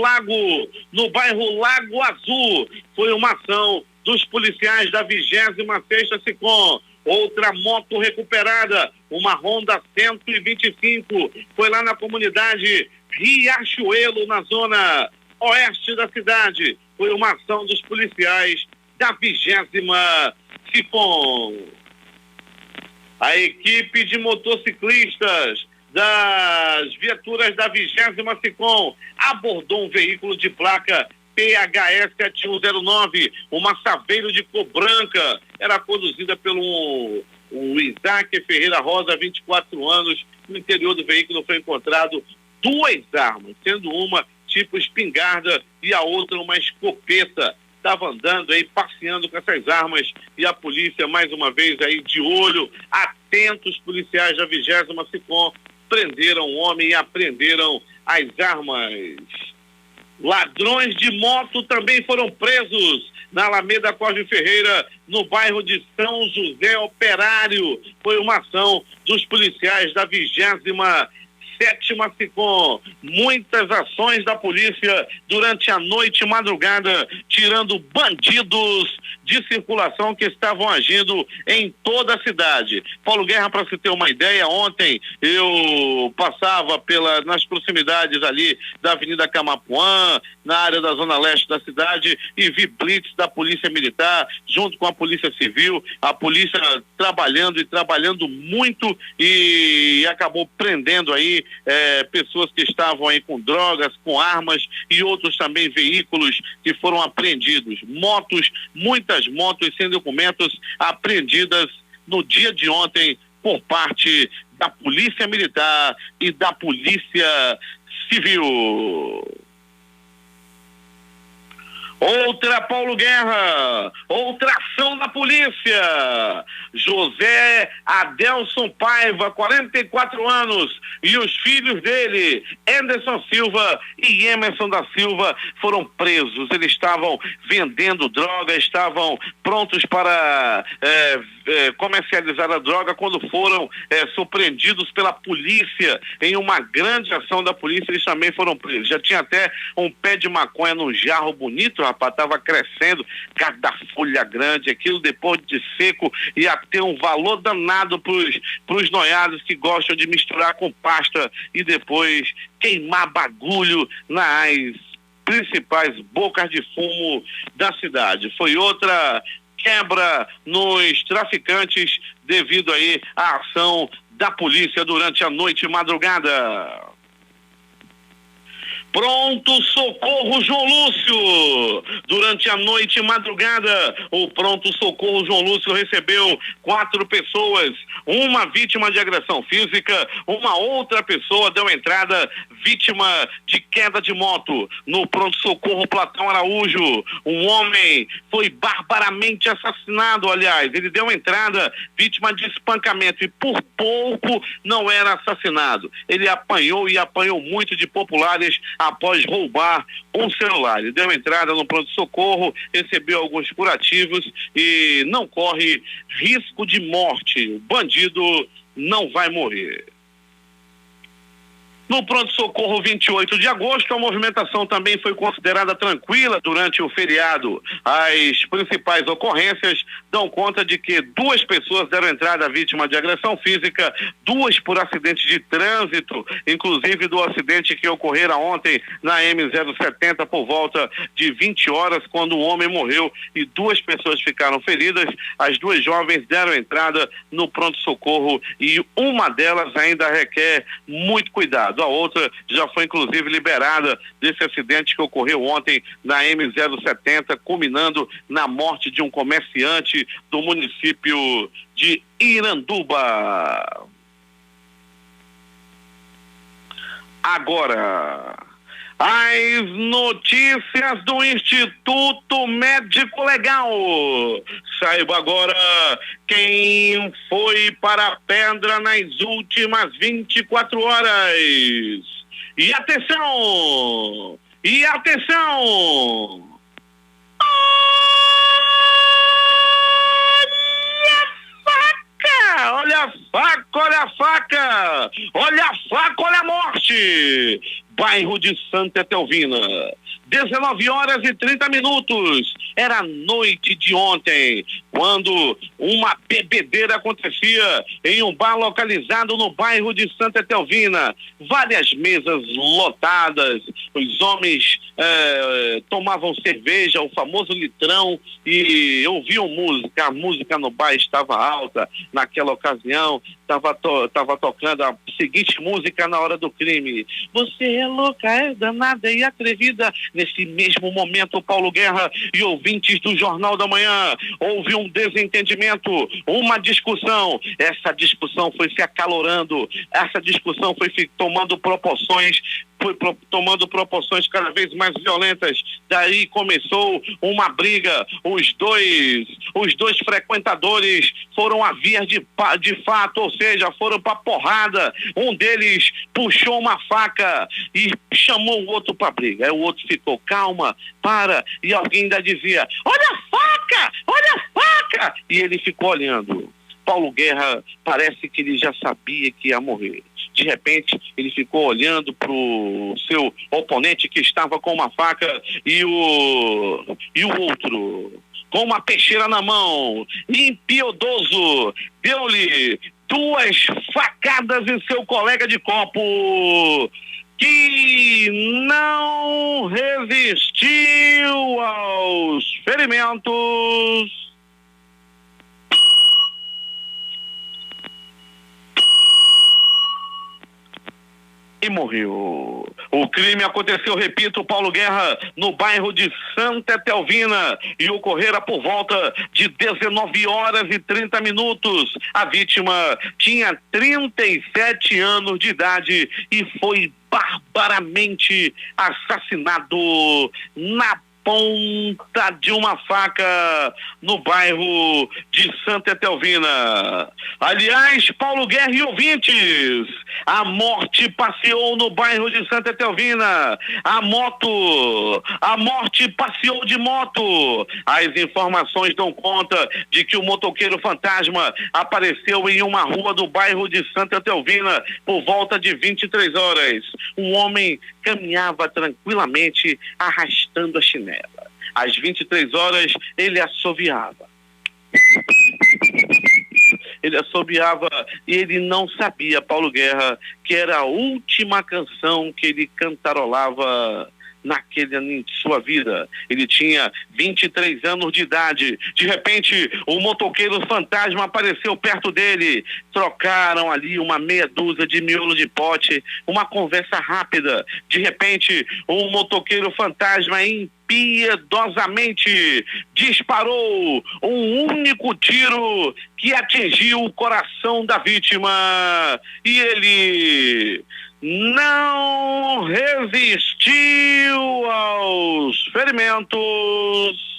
no bairro Lago Azul. Foi uma ação dos policiais da 26ª SICOM. Outra moto recuperada, uma Honda 125, foi lá na comunidade Riachuelo, na zona oeste da cidade. Foi uma ação dos policiais da 20ª SICOM. A equipe de motociclistas das viaturas da 20ª SICOM abordou um veículo de placa PHS 7109, uma Saveiro de cor branca. Era conduzida pelo Isaac Ferreira Rosa, 24 anos. No interior do veículo foi encontrado 2 armas, sendo uma tipo espingarda e a outra uma escopeta. Estava andando aí, passeando com essas armas, e a polícia, mais uma vez aí de olho, atentos, policiais da 20ª SICOM prenderam o homem e apreenderam as armas. Ladrões de moto também foram presos na Alameda Cosme Ferreira, no bairro de São José Operário. Foi uma ação dos policiais da 27ª SICOM. Muitas ações da polícia durante a noite e madrugada, tirando bandidos de circulação que estavam agindo em toda a cidade. Paulo Guerra, para se ter uma ideia, ontem eu passava nas proximidades ali da Avenida Camapuã, na área da zona leste da cidade, e vi blitz da Polícia Militar junto com a Polícia Civil, a polícia trabalhando muito, e acabou prendendo aí pessoas que estavam aí com drogas, com armas, e outros também veículos que foram apreendidos. Muitas motos sem documentos apreendidas no dia de ontem por parte da Polícia Militar e da Polícia Civil. Outra, Paulo Guerra, outra ação da polícia. José Adelson Paiva, 44 anos, e os filhos dele, Anderson Silva e Emerson da Silva, foram presos. Eles estavam vendendo droga, estavam prontos para comercializar a droga quando foram surpreendidos pela polícia em uma grande ação da polícia. Eles também foram presos. Já tinha até um pé de maconha num jarro bonito, rapaz, estava crescendo, cada folha grande, aquilo depois de seco ia ter um valor danado pros noiados que gostam de misturar com pasta e depois queimar bagulho nas principais bocas de fumo da cidade. Foi outra quebra nos traficantes devido aí à ação da polícia durante a noite e madrugada. Pronto Socorro João Lúcio. Durante a noite e madrugada, o Pronto Socorro João Lúcio recebeu 4 pessoas, uma vítima de agressão física, uma outra pessoa deu entrada vítima de queda de moto. No Pronto Socorro Platão Araújo, um homem foi barbaramente assassinado, aliás, ele deu entrada vítima de espancamento e por pouco não era assassinado. Ele apanhou e apanhou muito de populares após roubar um celular. Ele deu entrada no pronto-socorro, recebeu alguns curativos e não corre risco de morte. O bandido não vai morrer. No pronto-socorro 28 de agosto, a movimentação também foi considerada tranquila durante o feriado. As principais ocorrências dão conta de que 2 pessoas deram entrada vítima de agressão física, 2 por acidente de trânsito, inclusive do acidente que ocorrera ontem na M070 por volta de 20 horas, quando um homem morreu e 2 pessoas ficaram feridas. As 2 jovens deram entrada no pronto-socorro e uma delas ainda requer muito cuidado. A outra já foi inclusive liberada desse acidente que ocorreu ontem na M070, culminando na morte de um comerciante do município de Iranduba. Agora, as notícias do Instituto Médico Legal. Saiba agora quem foi para a pedra nas últimas 24 horas. E atenção! E atenção! Olha só a faca, olha a faca! Olha a faca, olha a morte! Bairro de Santa Etelvina. 19h30. Era a noite de ontem, quando uma bebedeira acontecia em um bar localizado no bairro de Santa Etelvina. Várias mesas lotadas, os homens tomavam cerveja, o famoso litrão, e ouviam música. A música no bar estava alta. Naquela ocasião, estava tocando a seguinte música na hora do crime: você é louca, é danada e atrevida. Nesse mesmo momento, Paulo Guerra e ouvintes do Jornal da Manhã, houve um desentendimento, uma discussão. Essa discussão foi se acalorando, essa discussão foi tomando proporções cada vez mais violentas. Daí começou uma briga. Os dois frequentadores foram a vias de fato, ou seja, foram pra porrada. Um deles puxou uma faca e chamou o outro pra briga. Aí o outro ficou: calma, para. E alguém ainda dizia: olha a faca, olha a faca. E ele ficou olhando. Paulo Guerra parece que ele já sabia que ia morrer. De repente, ele ficou olhando para o seu oponente, que estava com uma faca, e o outro com uma peixeira na mão, impiedoso, deu-lhe 2 facadas em seu colega de copo, que não resistiu aos ferimentos e morreu. O crime aconteceu, repito, Paulo Guerra, no bairro de Santa Etelvina, e ocorrera por volta de 19h30. A vítima tinha 37 anos de idade e foi barbaramente assassinado na ponta de uma faca no bairro de Santa Etelvina. Aliás, Paulo Guerra e ouvintes, a morte passeou no bairro de Santa Etelvina. A morte passeou de moto. As informações dão conta de que o motoqueiro fantasma apareceu em uma rua do bairro de Santa Etelvina por volta de 23 horas. Um homem caminhava tranquilamente arrastando a chinela. Às 23 horas, ele assoviava. Ele assobiava e ele não sabia, Paulo Guerra, que era a última canção que ele cantarolava em sua vida. Ele tinha 23 anos de idade. De repente, o motoqueiro fantasma apareceu perto dele. Trocaram ali uma meia dúzia de miolo de pote, uma conversa rápida. De repente, o motoqueiro fantasma impiedosamente disparou um único tiro que atingiu o coração da vítima, e ele não resistiu aos ferimentos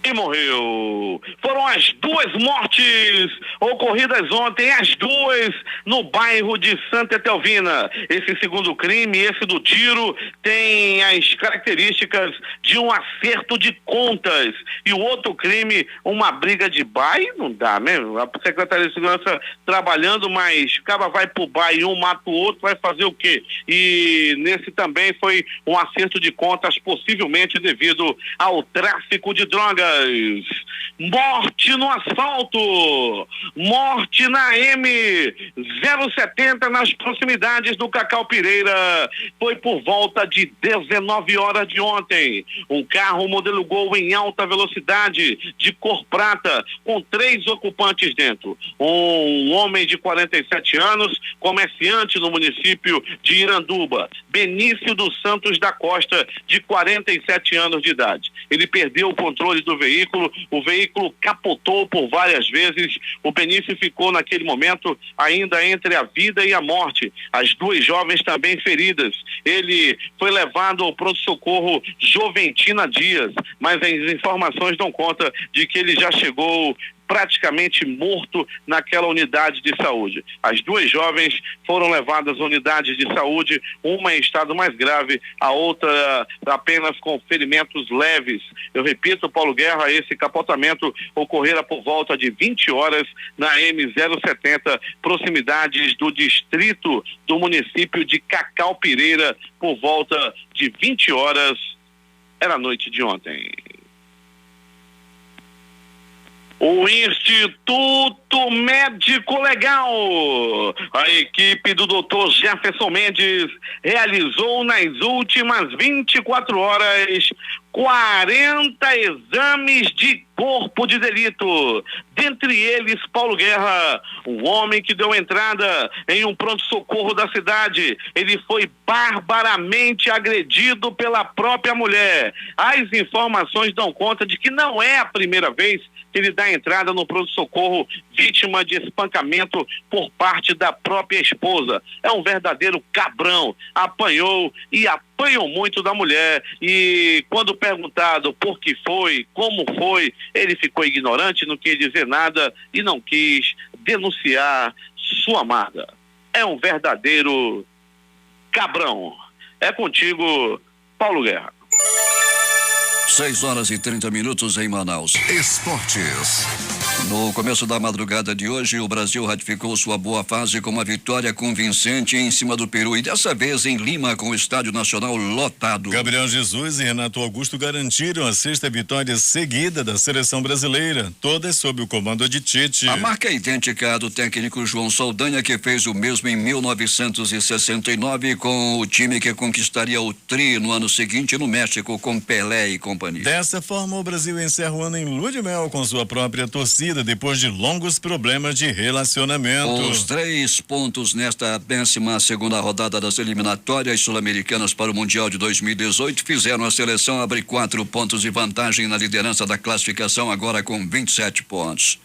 e morreu. Foram as 2 mortes ocorridas ontem, as 2 no bairro de Santa Etelvina. Esse segundo crime, esse do tiro, tem as características de um acerto de contas. E o outro crime, uma briga de bar, e não dá mesmo. A Secretaria de Segurança trabalhando, mas o cara vai pro bar e um mata o outro, vai fazer o quê? E nesse também foi um acerto de contas, possivelmente devido ao tráfico de drogas. Morte no asfalto, morte na M070 nas proximidades do Cacau Pireira. Foi por volta de 19 horas de ontem. Um carro modelo Gol em alta velocidade, de cor prata, com 3 ocupantes dentro. Um homem de 47 anos, comerciante no município de Iranduba. Benício dos Santos da Costa, de 47 anos de idade. Ele perdeu o controle do veículo, o veículo capotou por várias vezes. O Benício ficou naquele momento ainda entre a vida e a morte. As 2 jovens também feridas. Ele foi levado ao pronto-socorro Joventina Dias, mas as informações dão conta de que ele já chegou praticamente morto naquela unidade de saúde. As duas jovens foram levadas à unidade de saúde, uma em estado mais grave, a outra apenas com ferimentos leves. Eu repito, Paulo Guerra, esse capotamento ocorrera por volta de 20 horas na M070, proximidades do distrito do município de Cacau Pireira, por volta de 20 horas, era a noite de ontem. O Instituto Médico Legal, a equipe do Dr. Jefferson Mendes realizou nas últimas 24 horas 40 exames de corpo de delito. Dentre eles, Paulo Guerra, um homem que deu entrada em um pronto-socorro da cidade. Ele foi barbaramente agredido pela própria mulher. As informações dão conta de que não é a primeira vez que ele dá entrada no pronto-socorro vítima de espancamento por parte da própria esposa. É um verdadeiro cabrão. Apanhou e apanhou muito da mulher, e quando perguntado por que foi, como foi, ele ficou ignorante, não quis dizer nada e não quis denunciar sua amada. É um verdadeiro cabrão. É contigo, Paulo Guerra. 6h30 em Manaus. Esportes. No começo da madrugada de hoje, o Brasil ratificou sua boa fase com uma vitória convincente em cima do Peru, e dessa vez em Lima, com o Estádio Nacional lotado. Gabriel Jesus e Renato Augusto garantiram a sexta vitória seguida da seleção brasileira, todas sob o comando de Tite. A marca é idêntica à do técnico João Saldanha, que fez o mesmo em 1969 com o time que conquistaria o tri no ano seguinte no México com Pelé e companhia. Dessa forma, o Brasil encerra o ano em lua de mel com sua própria torcida, depois de longos problemas de relacionamento. Os 3 pontos nesta 12ª rodada das eliminatórias sul-americanas para o Mundial de 2018 fizeram a seleção abrir 4 pontos de vantagem na liderança da classificação, agora com 27 pontos.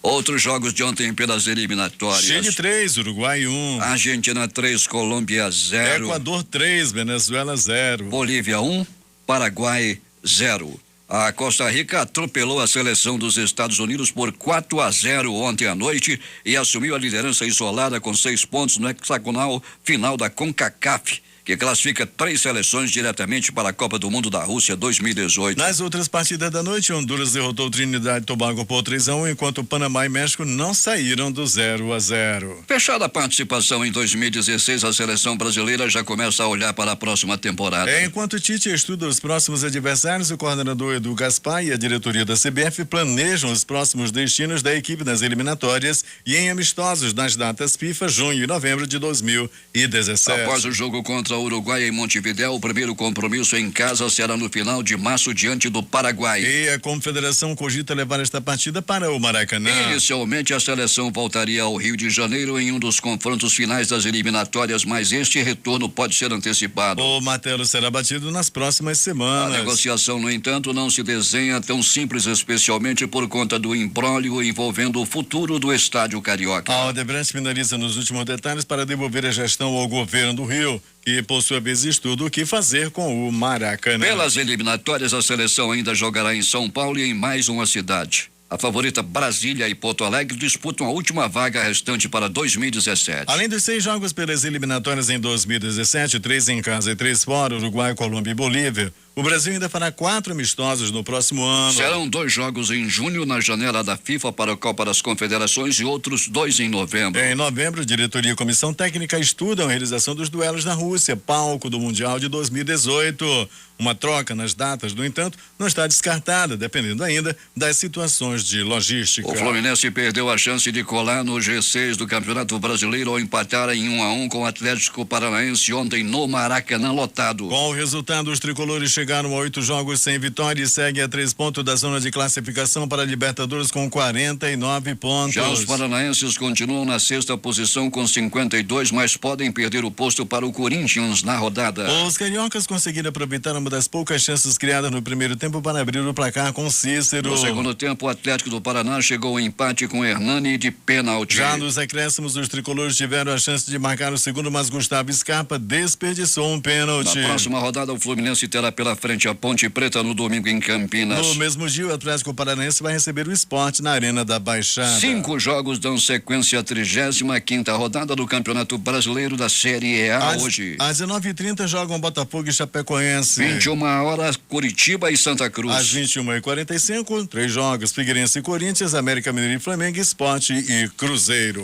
Outros jogos de ontem pelas eliminatórias. Chile 3, Uruguai 1. Argentina 3, Colômbia 0. Equador 3, Venezuela 0. Bolívia 1, Paraguai 0. A Costa Rica atropelou a seleção dos Estados Unidos por 4-0 ontem à noite e assumiu a liderança isolada com 6 pontos no hexagonal final da CONCACAF, que classifica 3 seleções diretamente para a Copa do Mundo da Rússia 2018. Nas outras partidas da noite, Honduras derrotou Trinidad e Tobago por 3-1, enquanto Panamá e México não saíram do 0-0. Fechada a participação em 2016, a seleção brasileira já começa a olhar para a próxima temporada. Enquanto Tite estuda os próximos adversários, o coordenador Edu Gaspar e a diretoria da CBF planejam os próximos destinos da equipe nas eliminatórias e em amistosos nas datas FIFA, junho e novembro de 2017. Após o jogo contra o Uruguai em Montevidéu, o primeiro compromisso em casa será no final de março diante do Paraguai. E a confederação cogita levar esta partida para o Maracanã. Inicialmente, a seleção voltaria ao Rio de Janeiro em um dos confrontos finais das eliminatórias, mas este retorno pode ser antecipado. O martelo será batido nas próximas semanas. A negociação, no entanto, não se desenha tão simples, especialmente por conta do imbróglio envolvendo o futuro do Estádio Carioca. A Odebrecht finaliza nos últimos detalhes para devolver a gestão ao governo do Rio, que por sua vez estuda o que fazer com o Maracanã. Pelas eliminatórias, a seleção ainda jogará em São Paulo e em mais uma cidade. A favorita Brasília e Porto Alegre disputam a última vaga restante para 2017. Além dos 6 jogos pelas eliminatórias em 2017, 3 em casa e 3 fora, Uruguai, Colômbia e Bolívia, o Brasil ainda fará 4 amistosos no próximo ano. Serão 2 jogos em junho na janela da FIFA para a Copa das Confederações e outros 2 em novembro. Em novembro, diretoria e comissão técnica estudam a realização dos duelos na Rússia, palco do Mundial de 2018. Uma troca nas datas, no entanto, não está descartada, dependendo ainda das situações de logística. O Fluminense perdeu a chance de colar no G6 do Campeonato Brasileiro ao empatar em 1-1 com o Atlético Paranaense ontem no Maracanã lotado. Com o resultado, os tricolores chegaram a 8 jogos sem vitória e seguem a 3 pontos da zona de classificação para a Libertadores com 49 pontos. Já os paranaenses continuam na 6ª posição com 52, mas podem perder o posto para o Corinthians na rodada. Os cariocas conseguiram aproveitar uma das poucas chances criadas no primeiro tempo para abrir o placar com Cícero. No segundo tempo, o Atlético do Paraná chegou ao empate com Hernani de pênalti. Já nos acréscimos, os tricolores tiveram a chance de marcar o segundo, mas Gustavo Scarpa desperdiçou um pênalti. Na próxima rodada, o Fluminense terá pela pela frente a Ponte Preta no domingo em Campinas. No mesmo dia, o Atlético Paranaense vai receber o Sport na Arena da Baixada. 5 jogos dão sequência à 35ª rodada do Campeonato Brasileiro da Série A hoje. Às 19h30 jogam Botafogo e Chapecoense. 21 horas, Curitiba e Santa Cruz. Às 21h45, 3 jogos: Figueirense e Corinthians, América Mineiro e Flamengo, Sport e Cruzeiro.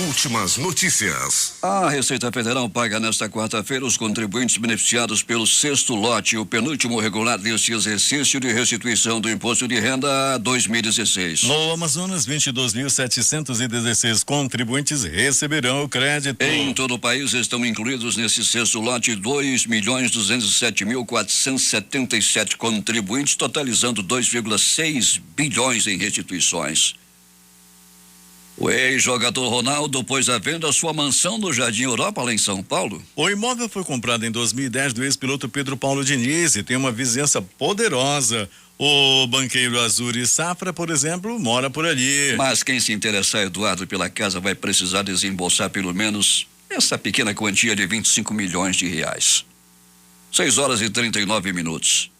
Últimas notícias. A Receita Federal paga nesta quarta-feira os contribuintes beneficiados pelo sexto lote, o penúltimo regular deste exercício de restituição do Imposto de Renda 2016. No Amazonas, 22.716 contribuintes receberão o crédito. Em todo o país estão incluídos nesse sexto lote 2.207.477 contribuintes, totalizando 2,6 bilhões em restituições. O ex-jogador Ronaldo pôs à venda sua mansão no Jardim Europa, lá em São Paulo. O imóvel foi comprado em 2010 do ex-piloto Pedro Paulo Diniz e tem uma vizinhança poderosa. O banqueiro Azuri Safra, por exemplo, mora por ali. Mas quem se interessar, Eduardo, pela casa vai precisar desembolsar pelo menos essa pequena quantia de 25 milhões de reais. 6h39.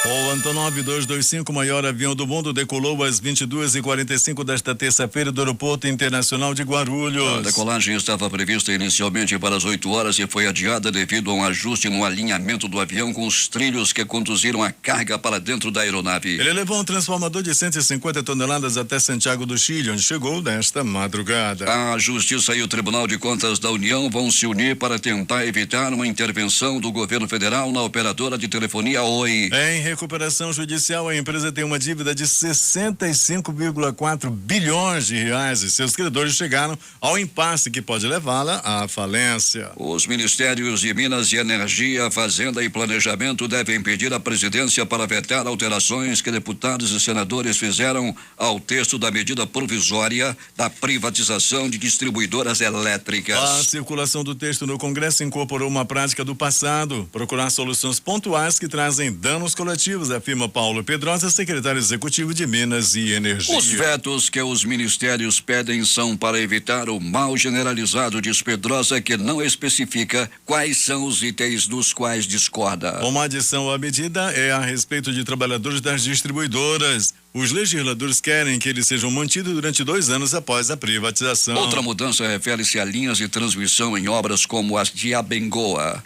O Antonov 225, maior avião do mundo, decolou às 22h45 desta terça-feira do Aeroporto Internacional de Guarulhos. A decolagem estava prevista inicialmente para as 8 horas e foi adiada devido a um ajuste no alinhamento do avião com os trilhos que conduziram a carga para dentro da aeronave. Ele levou um transformador de 150 toneladas até Santiago do Chile, onde chegou nesta madrugada. A Justiça e o Tribunal de Contas da União vão se unir para tentar evitar uma intervenção do governo federal na operadora de telefonia Oi. Em recuperação judicial, a empresa tem uma dívida de 65,4 bilhões de reais e seus credores chegaram ao impasse que pode levá-la à falência. Os ministérios de Minas e Energia, Fazenda e Planejamento devem pedir à presidência para vetar alterações que deputados e senadores fizeram ao texto da medida provisória da privatização de distribuidoras elétricas. A circulação do texto no Congresso incorporou uma prática do passado, procurar soluções pontuais que trazem danos coletivos, afirma Paulo Pedrosa, secretário executivo de Minas e Energia. Os vetos que os ministérios pedem são para evitar o mal generalizado, diz Pedrosa, que não especifica quais são os itens dos quais discorda. Uma adição à medida é a respeito de trabalhadores das distribuidoras. Os legisladores querem que eles sejam mantidos durante 2 anos após a privatização. Outra mudança refere-se a linhas de transmissão em obras como as de Abengoa.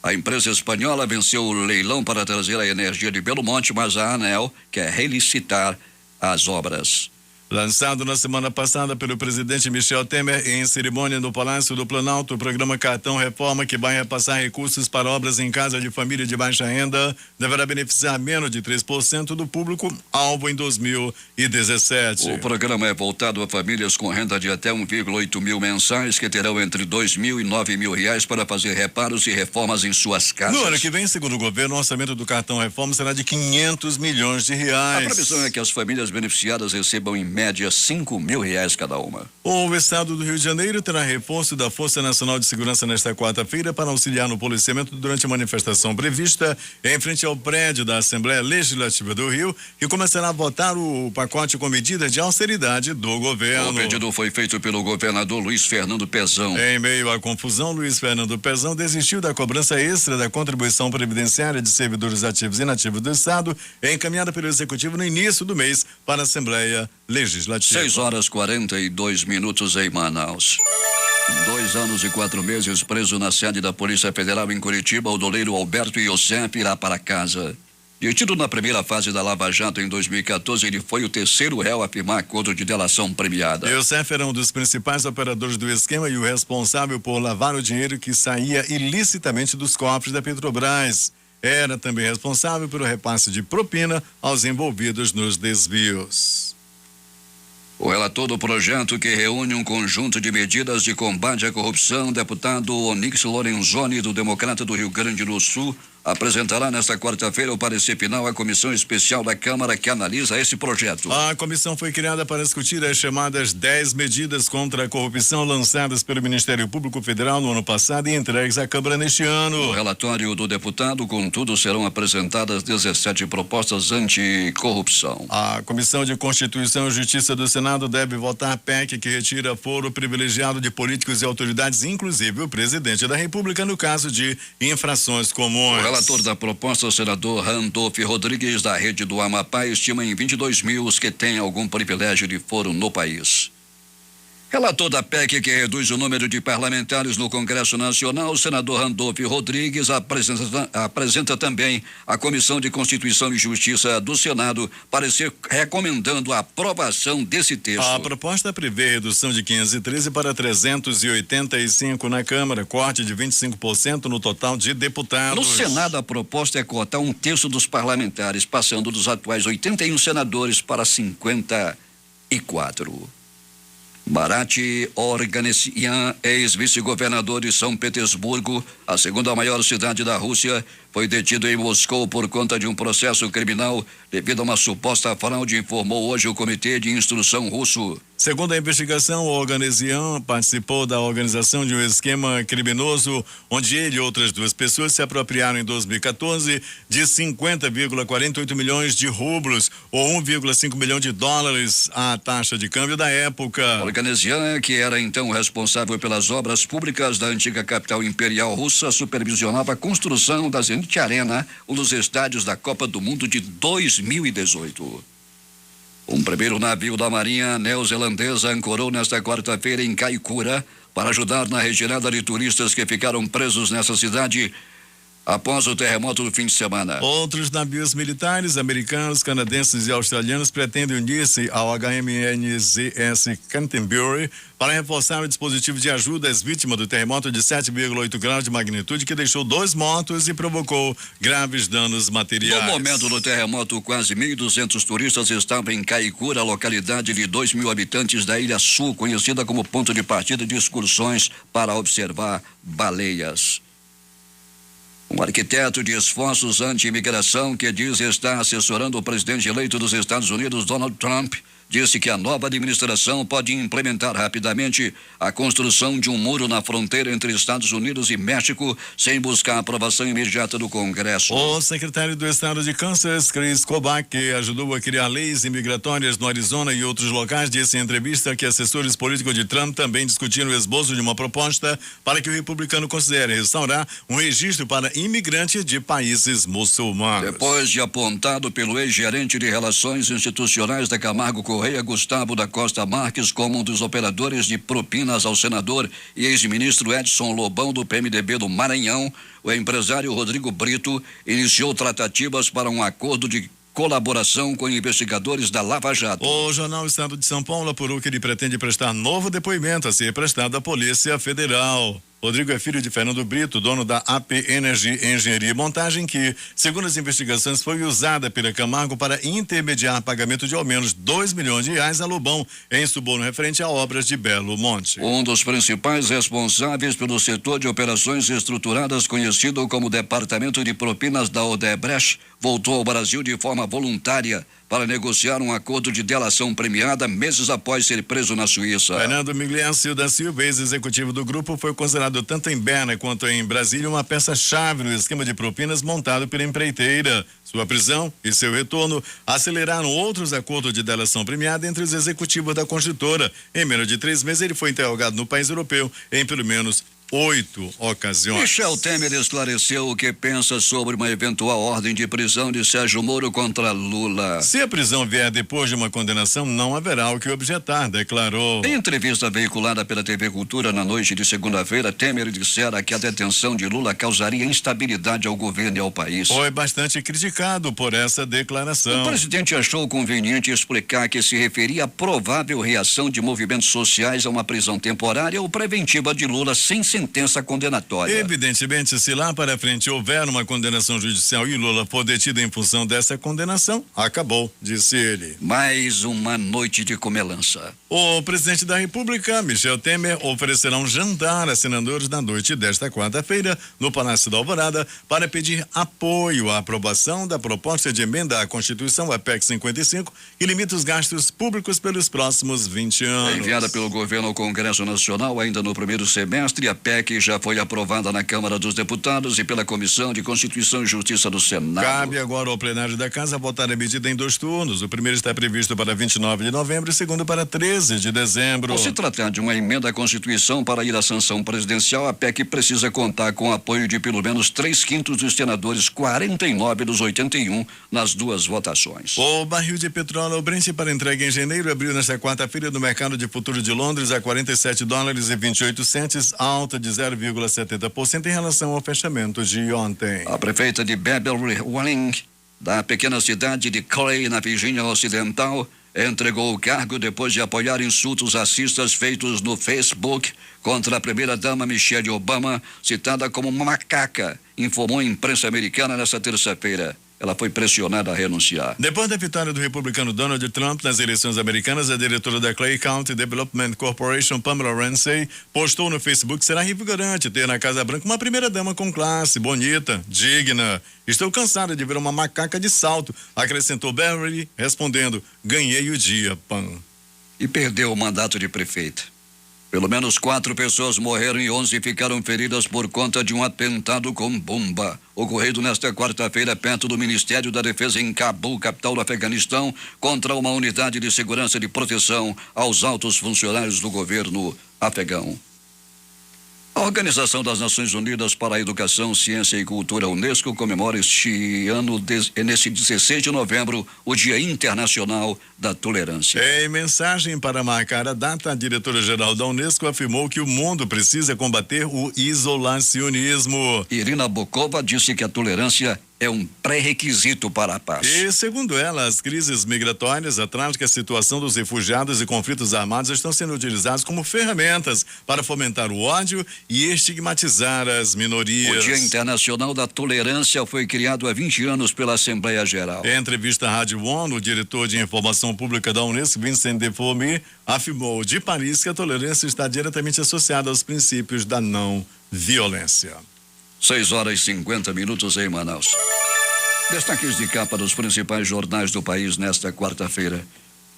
A empresa espanhola venceu o leilão para trazer a energia de Belo Monte, mas a ANEEL quer relicitar as obras. Lançado na semana passada pelo presidente Michel Temer em cerimônia no Palácio do Planalto, o programa Cartão Reforma, que vai repassar recursos para obras em casa de família de baixa renda, deverá beneficiar menos de 3% do público-alvo em 2017. O programa é voltado a famílias com renda de até 1,8 mil mensais, que terão entre 2 mil e 9 mil reais para fazer reparos e reformas em suas casas. No ano que vem, segundo o governo, o orçamento do Cartão Reforma será de 500 milhões de reais. A previsão é que as famílias beneficiadas recebam em média 5 mil reais cada uma. O estado do Rio de Janeiro terá reforço da Força Nacional de Segurança nesta quarta-feira para auxiliar no policiamento durante a manifestação prevista em frente ao prédio da Assembleia Legislativa do Rio, que começará a votar o pacote com medidas de austeridade do governo. O pedido foi feito pelo governador Luiz Fernando Pezão. Em meio à confusão, Luiz Fernando Pezão desistiu da cobrança extra da contribuição previdenciária de servidores ativos e inativos do Estado, encaminhada pelo Executivo no início do mês para a Assembleia Legislativa. 6h42 em Manaus. 2 anos e 4 meses preso na sede da Polícia Federal em Curitiba, o doleiro Alberto Iosef irá para casa. Detido na primeira fase da Lava Jato em 2014, ele foi o terceiro réu a firmar acordo de delação premiada. Iosef era um dos principais operadores do esquema e o responsável por lavar o dinheiro que saía ilicitamente dos cofres da Petrobras. Era também responsável pelo repasse de propina aos envolvidos nos desvios. O relator do projeto, que reúne um conjunto de medidas de combate à corrupção, deputado Onyx Lorenzoni, do Democrata do Rio Grande do Sul, apresentará nesta quarta-feira o parecer final à comissão especial da Câmara que analisa esse projeto. A comissão foi criada para discutir as chamadas 10 medidas contra a corrupção lançadas pelo Ministério Público Federal no ano passado e entregues à Câmara neste ano. No relatório do deputado, contudo, serão apresentadas 17 propostas anticorrupção. A Comissão de Constituição e Justiça do Senado deve votar PEC que retira foro privilegiado de políticos e autoridades, inclusive o presidente da República, no caso de infrações comuns. O relator da proposta, o senador Randolph Rodrigues, da Rede do Amapá, estima em 22 mil os que têm algum privilégio de foro no país. Relator da PEC que reduz o número de parlamentares no Congresso Nacional, o senador Randolph Rodrigues apresenta também à Comissão de Constituição e Justiça do Senado parecer recomendando a aprovação desse texto. A proposta prevê redução de 513 para 385 na Câmara, corte de 25% no total de deputados. No Senado, a proposta é cortar um terço dos parlamentares, passando dos atuais 81 senadores para 54. Marat Organessian, ex-vice-governador de São Petersburgo, a segunda maior cidade da Rússia, foi detido em Moscou por conta de um processo criminal devido a uma suposta fraude, informou hoje o Comitê de Instrução russo. Segundo a investigação, o Organessian participou da organização de um esquema criminoso onde ele e outras 2 pessoas se apropriaram em 2014 de 50,48 milhões de rublos ou 1,5 milhão de dólares, a taxa de câmbio da época. Organessian, que era então responsável pelas obras públicas da antiga capital imperial russa, supervisionava a construção da Zenit Arena, um dos estádios da Copa do Mundo de 2018. Um primeiro navio da Marinha neozelandesa ancorou nesta quarta-feira em Kaikoura para ajudar na retirada de turistas que ficaram presos nessa cidade após o terremoto do fim de semana. Outros navios militares americanos, canadenses e australianos pretendem unir-se ao HMNZS Canterbury para reforçar o dispositivo de ajuda às vítimas do terremoto de 7,8 graus de magnitude que deixou 2 mortos e provocou graves danos materiais. No momento do terremoto, quase 1.200 turistas estavam em Kaikoura, localidade de 2.000 habitantes da Ilha Sul, conhecida como ponto de partida de excursões para observar baleias. Um arquiteto de esforços anti-imigração que diz estar assessorando o presidente eleito dos Estados Unidos, Donald Trump, disse que a nova administração pode implementar rapidamente a construção de um muro na fronteira entre Estados Unidos e México, sem buscar a aprovação imediata do Congresso. O secretário do Estado de Kansas, Chris Kobach, que ajudou a criar leis imigratórias no Arizona e outros locais, disse em entrevista que assessores políticos de Trump também discutiram o esboço de uma proposta para que o republicano considere restaurar um registro para imigrantes de países muçulmanos. Depois de apontado pelo ex-gerente de Relações Institucionais da Camargo Correia, Gustavo da Costa Marques, como um dos operadores de propinas ao senador e ex-ministro Edson Lobão do PMDB do Maranhão, o empresário Rodrigo Brito iniciou tratativas para um acordo de colaboração com investigadores da Lava Jato. O jornal Estado de São Paulo apurou que ele pretende prestar novo depoimento a ser prestado à Polícia Federal. Rodrigo é filho de Fernando Brito, dono da AP Energy Engenharia e Montagem, que, segundo as investigações, foi usada pela Camargo para intermediar pagamento de ao menos R$2 milhões a Lobão em suborno referente a obras de Belo Monte. Um dos principais responsáveis pelo setor de operações estruturadas, conhecido como Departamento de Propinas da Odebrecht, voltou ao Brasil de forma voluntária para negociar um acordo de delação premiada meses após ser preso na Suíça. Fernando Migliaccio da Silva, ex-executivo do grupo, foi considerado tanto em Berna quanto em Brasília uma peça-chave no esquema de propinas montado pela empreiteira. Sua prisão e seu retorno aceleraram outros acordos de delação premiada entre os executivos da construtora. Em menos de 3 meses, ele foi interrogado no país europeu em pelo menos 8 ocasiões. Michel Temer esclareceu o que pensa sobre uma eventual ordem de prisão de Sérgio Moro contra Lula. Se a prisão vier depois de uma condenação, não haverá o que objetar, declarou. Em entrevista veiculada pela TV Cultura na noite de segunda-feira, Temer dissera que a detenção de Lula causaria instabilidade ao governo e ao país. Foi bastante criticado por essa declaração. O presidente achou conveniente explicar que se referia à provável reação de movimentos sociais a uma prisão temporária ou preventiva de Lula sem sentença sentença condenatória. Evidentemente, se lá para frente houver uma condenação judicial e Lula for detido em função dessa condenação, acabou, disse ele. Mais uma noite de comelança. O presidente da República, Michel Temer, oferecerá um jantar a senadores na noite desta quarta-feira no Palácio da Alvorada para pedir apoio à aprovação da proposta de emenda à Constituição, a PEC 55, que limita os gastos públicos pelos próximos 20 anos. Enviada pelo governo ao Congresso Nacional ainda no primeiro semestre, a PEC já foi aprovada na Câmara dos Deputados e pela Comissão de Constituição e Justiça do Senado. Cabe agora ao plenário da Casa votar a medida em 2 turnos. O primeiro está previsto para 29 de novembro e o segundo para 13 de dezembro. Por se tratar de uma emenda à Constituição para ir à sanção presidencial, a PEC precisa contar com o apoio de pelo menos 3/5 dos senadores, 49 dos 81 nas 2 votações. O barril de petróleo Brent para entrega em janeiro abriu nesta quarta-feira no mercado de futuro de Londres a $47,28, alta de 0,70% em relação ao fechamento de ontem. A prefeita de Beverly Welling, da pequena cidade de Clay, na Virgínia Ocidental, entregou o cargo depois de apoiar insultos racistas feitos no Facebook contra a primeira-dama Michelle Obama, citada como uma macaca, informou a imprensa americana nesta terça-feira. Ela foi pressionada a renunciar. Depois da vitória do republicano Donald Trump nas eleições americanas, a diretora da Clay County Development Corporation, Pamela Ramsey, postou no Facebook que será revigorante ter na Casa Branca uma primeira-dama com classe, bonita, digna. Estou cansada de ver uma macaca de salto, acrescentou Beverly, respondendo: ganhei o dia, Pam. E perdeu o mandato de prefeita. Pelo menos 4 pessoas morreram e 11 ficaram feridas por conta de um atentado com bomba, ocorrido nesta quarta-feira perto do Ministério da Defesa em Cabul, capital do Afeganistão, contra uma unidade de segurança e proteção aos altos funcionários do governo afegão. A Organização das Nações Unidas para a Educação, Ciência e Cultura, UNESCO, comemora este ano, nesse 16 de novembro, o Dia Internacional da Tolerância. Em mensagem para marcar a data, a diretora-geral da UNESCO afirmou que o mundo precisa combater o isolacionismo. Irina Bokova disse que a tolerância é um pré-requisito para a paz. E, segundo ela, as crises migratórias, a trágica situação dos refugiados e conflitos armados estão sendo utilizados como ferramentas para fomentar o ódio e estigmatizar as minorias. O Dia Internacional da Tolerância foi criado há 20 anos pela Assembleia Geral. Em entrevista à Rádio ONU, o diretor de Informação Pública da Unesco, Vincent Defourmi, afirmou de Paris que a tolerância está diretamente associada aos princípios da não violência. 6h50 em Manaus. Destaques de capa dos principais jornais do país nesta quarta-feira.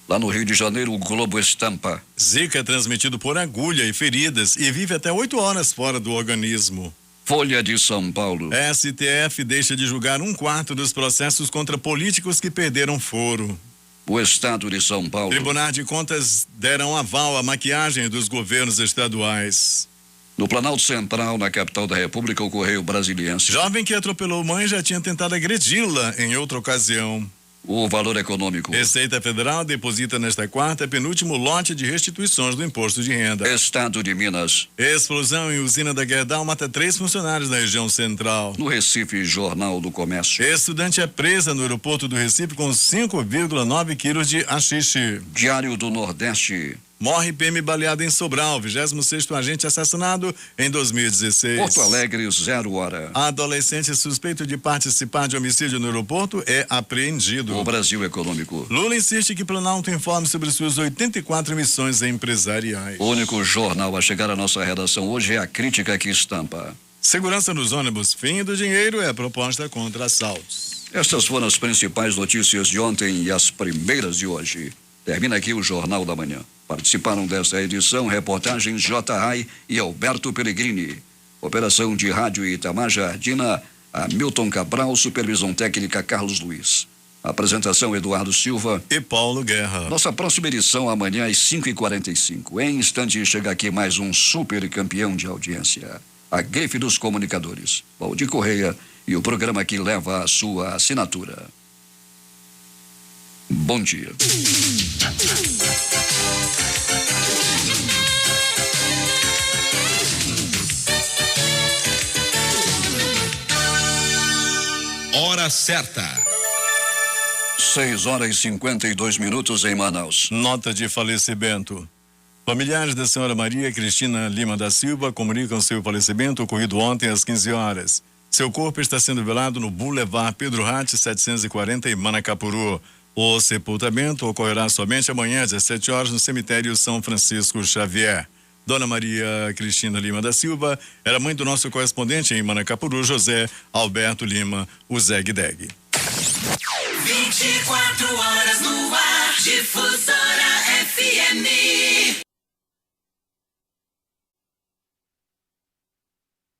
Lá no Rio de Janeiro, o Globo estampa: Zika é transmitido por agulha e feridas e vive até 8 horas fora do organismo. Folha de São Paulo. STF deixa de julgar 1/4 dos processos contra políticos que perderam foro. O Estado de São Paulo. Tribunal de Contas deram aval à maquiagem dos governos estaduais. No Planalto Central, na capital da República, o Correio Brasiliense. Jovem que atropelou mãe já tinha tentado agredi-la em outra ocasião. O Valor Econômico. Receita Federal deposita nesta quarta penúltimo lote de restituições do imposto de renda. Estado de Minas. Explosão em usina da Gerdau mata 3 funcionários da região central. No Recife, Jornal do Comércio. Estudante é presa no aeroporto do Recife com 5,9 quilos de haxixe. Diário do Nordeste. Morre PM baleado em Sobral, 26º agente assassinado em 2016. Porto Alegre, 0 hora. Adolescente suspeito de participar de homicídio no aeroporto é apreendido. O Brasil Econômico. Lula insiste que Planalto informe sobre suas 84 missões empresariais. O único jornal a chegar à nossa redação hoje é a Crítica que estampa: Segurança nos ônibus, fim do dinheiro é proposta contra assaltos. Estas foram as principais notícias de ontem e as primeiras de hoje. Termina aqui o Jornal da Manhã. Participaram desta edição reportagens J. Rai e Alberto Pellegrini. Operação de rádio Itamar Jardina, Hamilton Cabral, supervisão técnica Carlos Luiz. Apresentação Eduardo Silva e Paulo Guerra. Nossa próxima edição amanhã às 5h45. Em instante chega aqui mais um super campeão de audiência, a Grife dos Comunicadores, Valdir Correia, e o programa que leva a sua assinatura. Bom dia. Hora certa. 6h52 em Manaus. Nota de falecimento. Familiares da senhora Maria Cristina Lima da Silva comunicam seu falecimento ocorrido ontem às 15 horas. Seu corpo está sendo velado no Boulevard Pedro Ratti, 740, em Manacapuru. O sepultamento ocorrerá somente amanhã às 17 horas no cemitério São Francisco Xavier. Dona Maria Cristina Lima da Silva era mãe do nosso correspondente em Manacapuru, José Alberto Lima, o Zeg Deg. 24 horas no ar, Difusora.